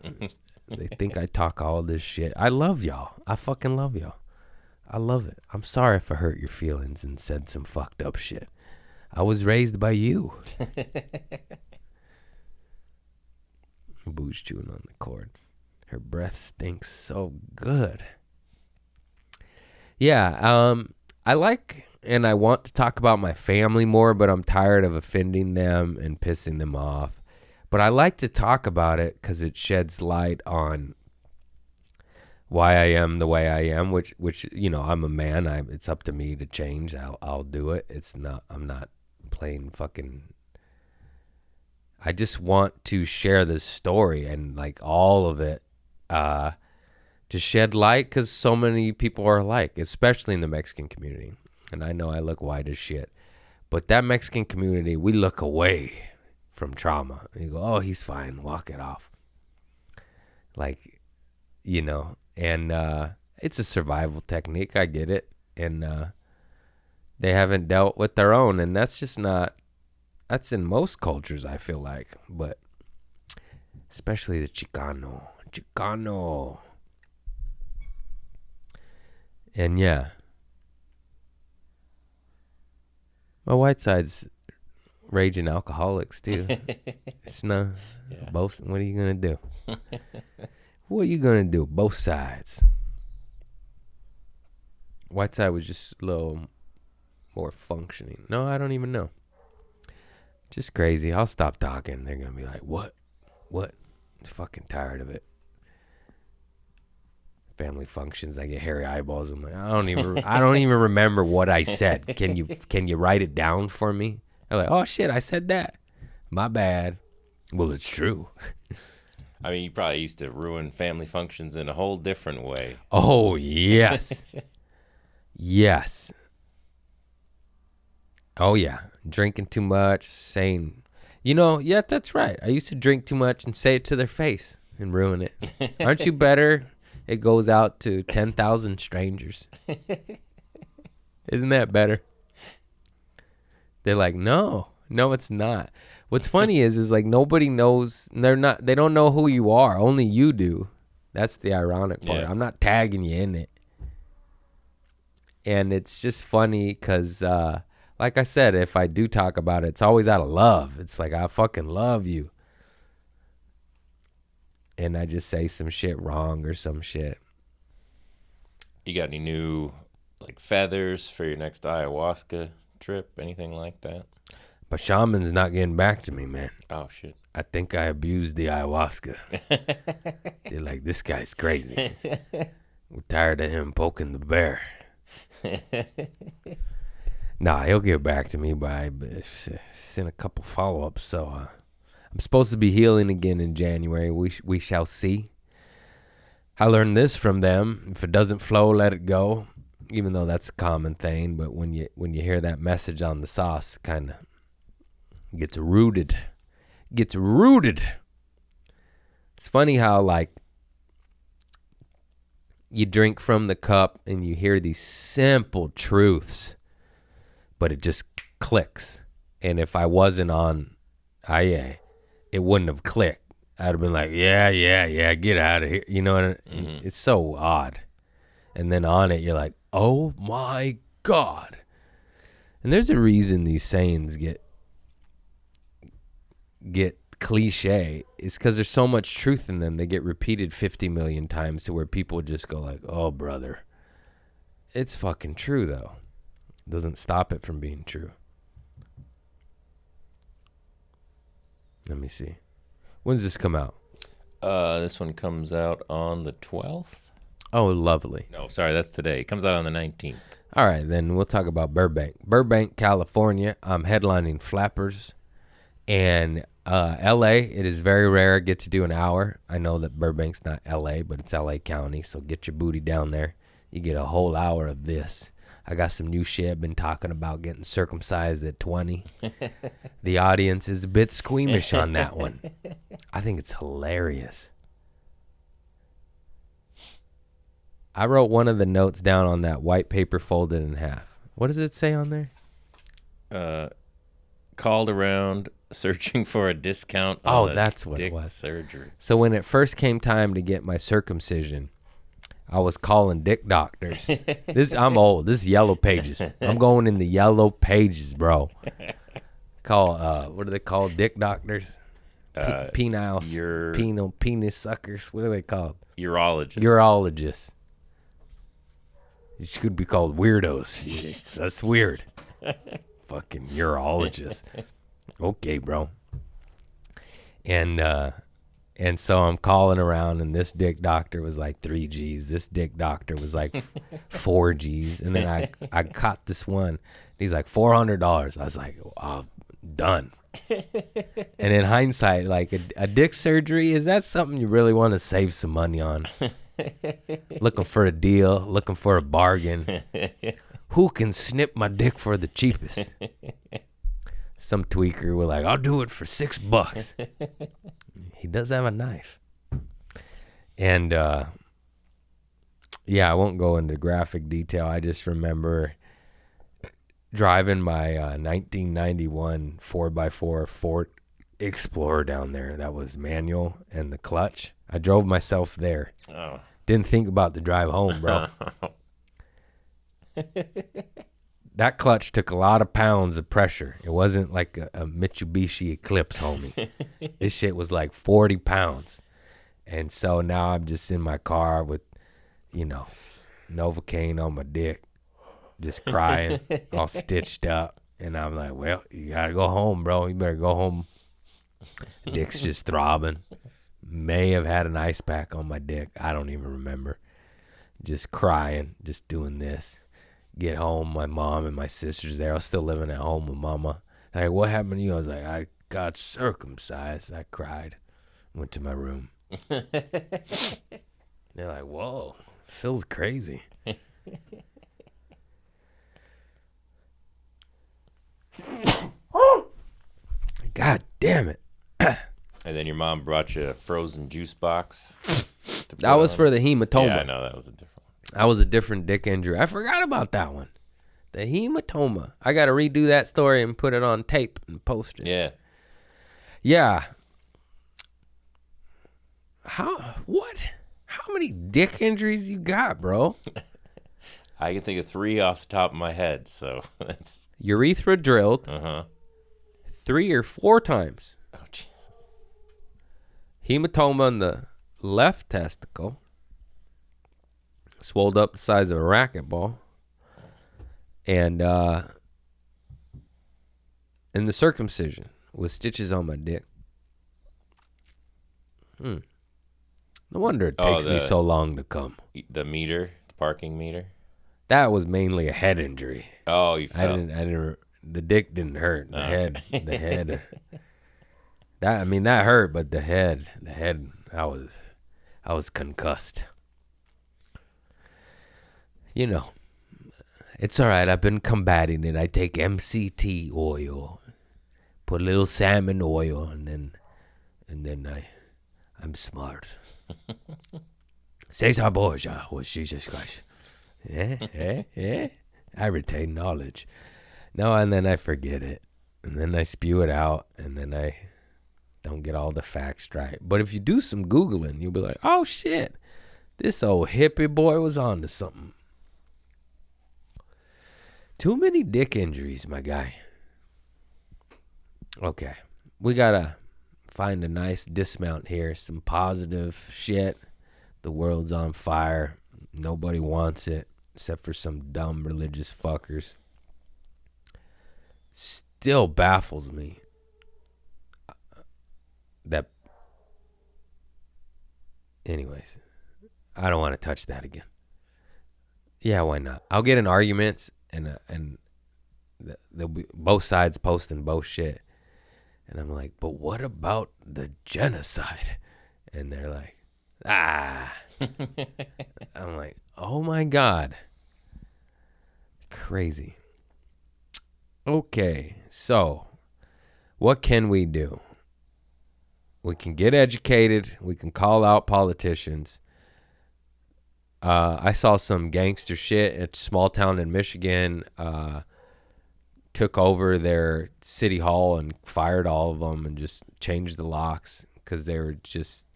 They think I talk all this shit. I love y'all. I fucking love y'all. I love it. I'm sorry if I hurt your feelings and said some fucked up shit. I was raised by you. Boo's chewing on the cord. Her breath stinks so good. Yeah, I like and I want to talk about my family more, but I'm tired of offending them and pissing them off. But I like to talk about it because it sheds light on why I am the way I am, which you know, I'm a man. It's up to me to change. I'll do it. I'm not playing fucking. I just want to share this story and like all of it to shed light because so many people are alike, especially in the Mexican community. And I know I look white as shit, but that Mexican community, we look away from trauma. You go, oh, he's fine. Walk it off. Like, you know, and it's a survival technique. I get it. And they haven't dealt with their own. And that's just not, that's in most cultures, I feel like. But especially the Chicano. And yeah. My white side's raging alcoholics too. It's no, yeah. Both. What are you gonna do? What are you gonna do? Both sides. White side was just a little more functioning. No, I don't even know. Just crazy. I'll stop talking. They're gonna be like, "What? What?" I'm fucking tired of it. Family functions, I get hairy eyeballs. I'm like, I don't even remember what I said. Can you write it down for me? I'm like, oh shit, I said that. My bad. Well, it's true. I mean, you probably used to ruin family functions in a whole different way. Oh, yes. Yes. Oh, yeah. Drinking too much, saying, yeah, that's right. I used to drink too much and say it to their face and ruin it. Aren't you better? It goes out to 10,000 strangers. Isn't that better? They're like, no, it's not. What's funny is like nobody knows. They don't know who you are. Only you do. That's the ironic part. Yeah. I'm not tagging you in it. And it's just funny because, like I said, if I do talk about it, it's always out of love. It's like, I fucking love you. And I just say some shit wrong or some shit. You got any new like feathers for your next ayahuasca trip? Anything like that? But shaman's not getting back to me, man. Oh, shit. I think I abused the ayahuasca. They're like, this guy's crazy. We're tired of him poking the bear. Nah, he'll get back to me by send a couple follow-ups. So I'm supposed to be healing again in January. We shall see. I learned this from them. If it doesn't flow, let it go. Even though that's a common thing, but when you hear that message on the sauce, kind of gets rooted. It's funny how like you drink from the cup and you hear these simple truths, but it just clicks. And if I wasn't on IA, it wouldn't have clicked. I'd have been like, yeah, get out of here. You know what It's so odd. And then on it, you're like, oh my God. And there's a reason these sayings get cliche. It's because there's so much truth in them. They get repeated 50 million times to where people just go like, oh, brother. It's fucking true, though. Doesn't stop it from being true. Let me see. When's this come out? This one comes out on the 12th. Oh, lovely. No, sorry, that's today. It comes out on the 19th. All right, then we'll talk about Burbank, California. I'm headlining Flappers. And L.A., it is very rare I get to do an hour. I know that Burbank's not L.A., but it's L.A. County, so get your booty down there. You get a whole hour of this. I got some new shit. I've been talking about getting circumcised at 20. The audience is a bit squeamish on that one. I think it's hilarious. I wrote one of the notes down on that white paper folded in half. What does it say on there? Called around searching for a discount on that's what dick it was. Surgery. So when it first came time to get my circumcision, I was calling dick doctors. I'm old. This is yellow pages. I'm going in the yellow pages, bro. What are they called? Dick doctors? Penis suckers. What are they called? Urologists. You could be called weirdos. That's weird. Fucking urologist. Okay, bro. And so I'm calling around, and this dick doctor was like 3 G's. This dick doctor was like 4 G's. And then I caught this one. He's like $400. I was like, oh, done. And in hindsight, like a dick surgery, is that something you really want to save some money on? Looking for a deal, looking for a bargain. Who can snip my dick for the cheapest? Some tweaker was like, I'll do it for $6. He does have a knife. And yeah, I won't go into graphic detail. I just remember driving my 1991 4x4 Ford Explorer down there. That was manual and the clutch. I drove myself there. Oh. Didn't think about the drive home, bro. That clutch took a lot of pounds of pressure. It wasn't like a Mitsubishi Eclipse, homie. This shit was like 40 pounds. And so now I'm just in my car with, Novocaine on my dick, just crying, all stitched up. And I'm like, well, you got to go home, bro. You better go home. Dick's just throbbing. May have had an ice pack on my dick. I don't even remember. Just crying, just doing this. Get home, my mom and my sister's there. I was still living at home with mama. Like, what happened to you? I was like, I got circumcised. I cried. Went to my room. They're like, whoa, feels crazy. God damn it. And then your mom brought you a frozen juice box. That was for the hematoma. Yeah, I know. That was a different one. That was a different dick injury. I forgot about that one. The hematoma. I got to redo that story and put it on tape and post it. Yeah. Yeah. What? How many dick injuries you got, bro? I can think of 3 off the top of my head, so that's... Urethra drilled. 3 or 4 times. Oh, Jesus. Hematoma in the left testicle. Swelled up the size of a racquetball. And in the circumcision with stitches on my dick. No wonder it takes me so long to come. The meter, the parking meter. That was mainly a head injury. Oh, you fell. I didn't. The dick didn't hurt. The head. That hurt, but the head. I was concussed. You know, it's all right. I've been combating it. I take MCT oil, put a little salmon oil, and then I'm smart. Cesar Borgia was Jesus Christ. Yeah. I retain knowledge. No, and then I forget it. And then I spew it out, and then I don't get all the facts right. But if you do some Googling, you'll be like, oh, shit. This old hippie boy was on to something. Too many dick injuries, my guy. Okay. We got to find a nice dismount here. Some positive shit. The world's on fire. Nobody wants it except for some dumb religious fuckers. Still baffles me that... Anyways, I don't want to touch that again. Yeah, why not? I'll get in arguments and there'll be both sides posting both shit. And I'm like, but what about the genocide? And they're like, I'm like, oh my God. Crazy. Okay, so what can we do? We can get educated. We can call out politicians. I saw some gangster shit at a small town in Michigan. Took over their city hall and fired all of them and just changed the locks because they were just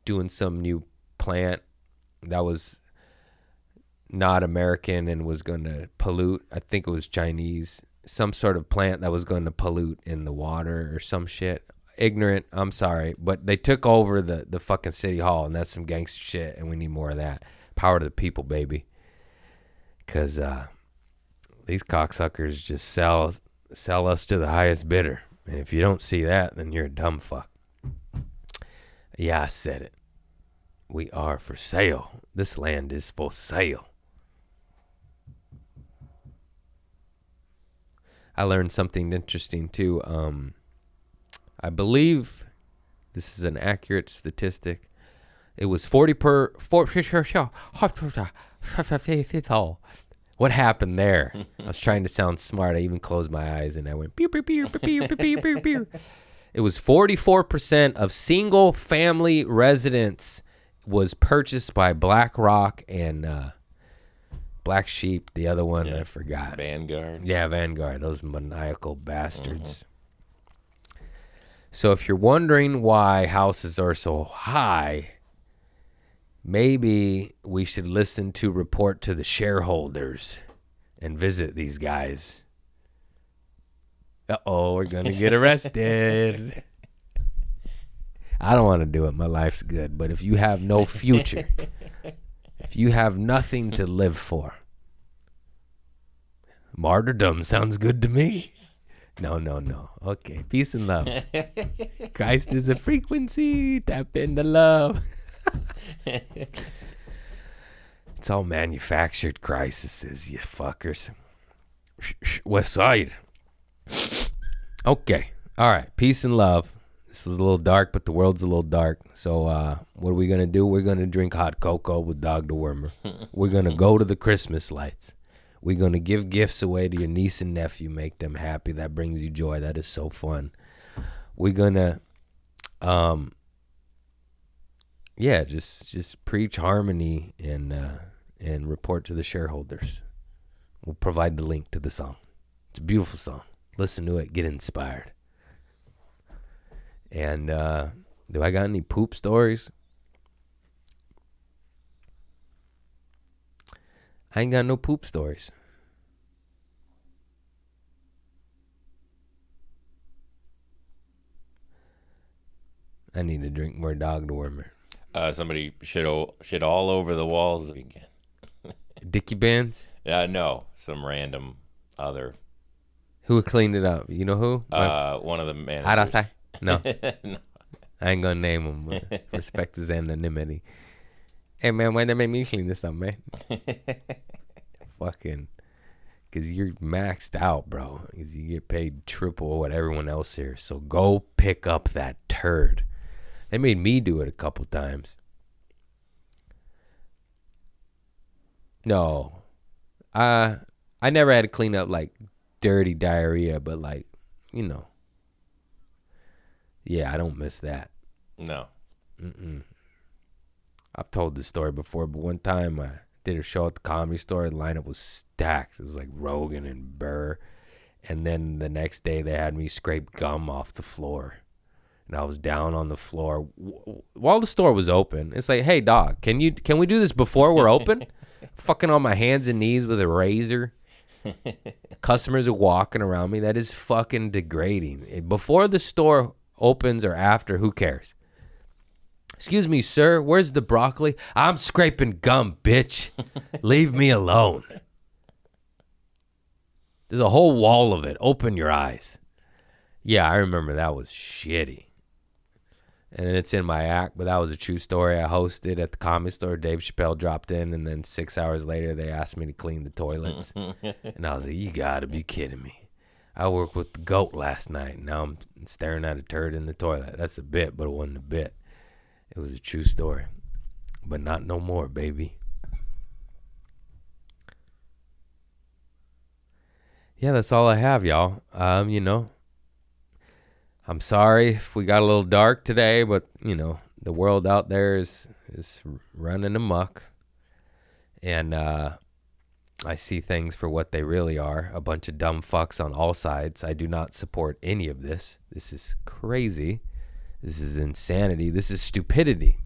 doing some new plant that was not American and was going to pollute. I think it was Chinese. Some sort of plant that was going to pollute in the water or some shit. Ignorant, I'm sorry. But they took over the fucking city hall, and that's some gangster shit, and we need more of that. Power to the people, baby. Because these cocksuckers just sell us to the highest bidder. And if you don't see that, then you're a dumb fuck. Yeah, I said it. We are for sale. This land is for sale. I learned something interesting too. I believe this is an accurate statistic. It was 40 per. What happened there? I was trying to sound smart. I even closed my eyes and I went pew pew pew pew pew pew pew pew. It was 44% of single family residents was purchased by BlackRock and Black Sheep. The other one I forgot. Vanguard. Yeah, Vanguard. Those maniacal bastards. So if you're wondering why houses are so high, maybe we should listen to Report to the Shareholders and visit these guys. Uh-oh, we're going to get arrested. I don't want to do it. My life's good. But if you have no future, if you have nothing to live for, martyrdom sounds good to me. No. Okay, peace and love. Christ is a frequency. Tap into love. It's all manufactured crises, you fuckers. West Side. Okay. All right. Peace and love. This was a little dark, but the world's a little dark. So what are we going to do? We're going to drink hot cocoa with Dog Dewormer. We're going to go to the Christmas lights. We're going to give gifts away to your niece and nephew, make them happy. That brings you joy. That is so fun. We're going to, just preach harmony and report to the shareholders. We'll provide the link to the song. It's a beautiful song. Listen to it. Get inspired. And do I got any poop stories? I ain't got no poop stories. I need to drink more Dog Dewormer. Somebody shit all over the walls again. Dickie Bands? No, some random other. Who cleaned it up? You know who? One of the managers. No. No. I ain't gonna name him, but respect his anonymity. Hey, man, why they make me clean this up, man? Fucking, because you're maxed out, bro. Because you get paid triple what everyone else here. So go pick up that turd. They made me do it a couple times. No. I never had to clean up, like, dirty diarrhea, but, like, you know. Yeah, I don't miss that. No. I've told this story before, but one time I did a show at the Comedy Store. The lineup was stacked. It was like Rogan and Burr. And then the next day they had me scrape gum off the floor. And I was down on the floor while the store was open. It's like, hey, dog, can we do this before we're open? Fucking on my hands and knees with a razor. Customers are walking around me. That is fucking degrading. Before the store opens or after, who cares? Excuse me, sir, where's the broccoli? I'm scraping gum, bitch. Leave me alone. There's a whole wall of it. Open your eyes. Yeah, I remember that was shitty. And it's in my act, but that was a true story. I hosted at the Comedy Store. Dave Chappelle dropped in, and then 6 hours later, they asked me to clean the toilets. And I was like, you gotta be kidding me. I worked with the GOAT last night, and now I'm staring at a turd in the toilet. That's a bit, but it wasn't a bit. It was a true story. But not no more, baby. Yeah, that's all I have, y'all. I'm sorry if we got a little dark today, but, the world out there is running amok. And I see things for what they really are. A bunch of dumb fucks on all sides. I do not support any of this. This is crazy. This is insanity. This is stupidity.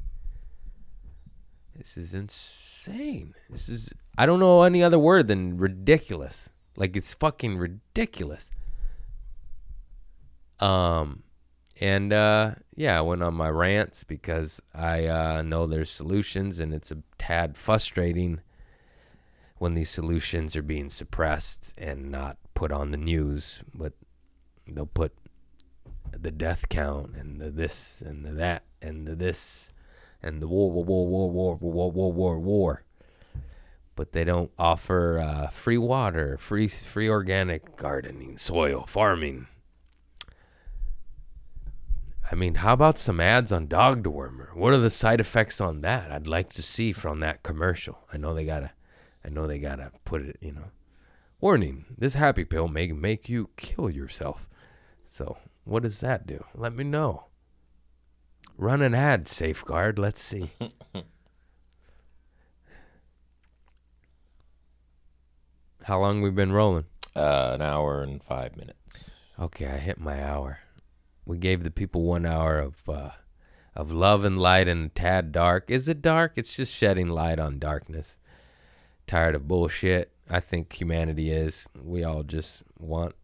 This is insane. I don't know any other word than ridiculous. Like, it's fucking ridiculous. I went on my rants because I know there's solutions, and it's a tad frustrating when these solutions are being suppressed and not put on the news, but they'll put the death count and the this and the that and the this and the war. But they don't offer free water, free organic gardening, soil, farming. I mean, how about some ads on Dog Dewormer? What are the side effects on that? I'd like to see from that commercial. I know they gotta put it, warning, this happy pill may make you kill yourself. So what does that do? Let me know. Run an ad, Safeguard. Let's see. How long we been rolling? An hour and 5 minutes. Okay, I hit my hour. We gave the people 1 hour of love and light and a tad dark. Is it dark? It's just shedding light on darkness. Tired of bullshit. I think humanity is. We all just want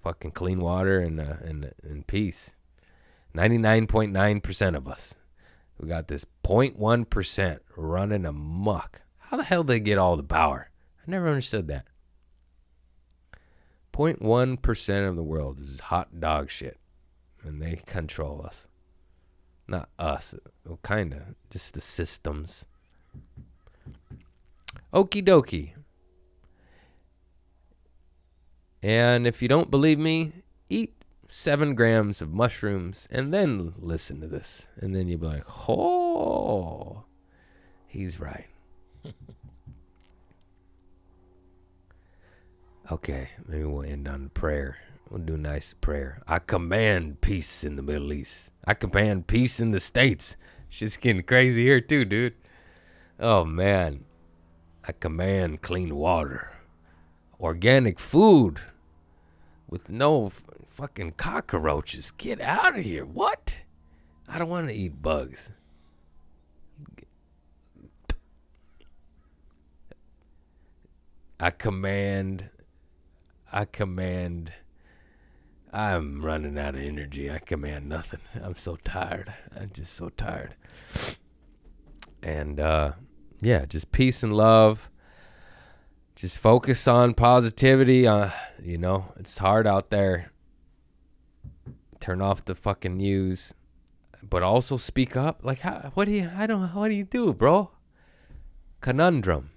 fucking clean water and peace. 99.9% of us. We got this 0.1% running amok. How the hell did they get all the power? I never understood that. 0.1% of the world is hot dog shit. And they control us. Not us. Well, kind of. Just the systems. Okie dokie. And if you don't believe me, eat 7 grams of mushrooms, and then listen to this. And then you'll be like, oh, he's right. Okay, maybe we'll end on prayer. We'll do a nice prayer. I command peace in the Middle East. I command peace in the States. Shit's getting crazy here too, dude. Oh, man. I command clean water. Organic food with no fucking cockroaches. Get out of here. What? I don't want to eat bugs. I command. I'm running out of energy. I command nothing. I'm so tired. I'm just so tired. And, yeah, just peace and love. Just focus on positivity. You know, it's hard out there. Turn off the fucking news, but also speak up. Like, what do you do, bro? Conundrum.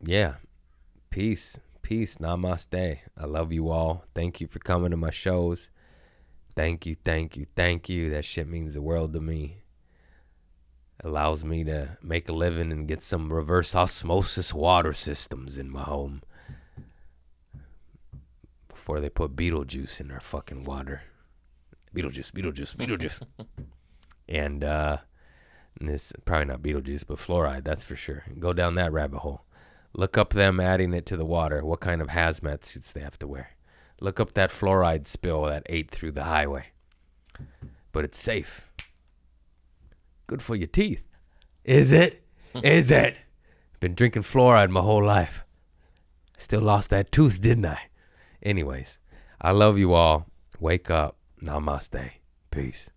Yeah. Peace. Namaste. I love you all. Thank you for coming to my shows. Thank you. That shit means the world to me. Allows me to make a living and get some reverse osmosis water systems in my home before they put Beetlejuice in our fucking water. Beetlejuice. And this probably not Beetlejuice, but fluoride, that's for sure. Go down that rabbit hole. Look up them adding it to the water. What kind of hazmat suits they have to wear. Look up that fluoride spill that ate through the highway. But it's safe. Good for your teeth. Is it? Been drinking fluoride my whole life. Still lost that tooth, didn't I? Anyways, I love you all. Wake up. Namaste. Peace.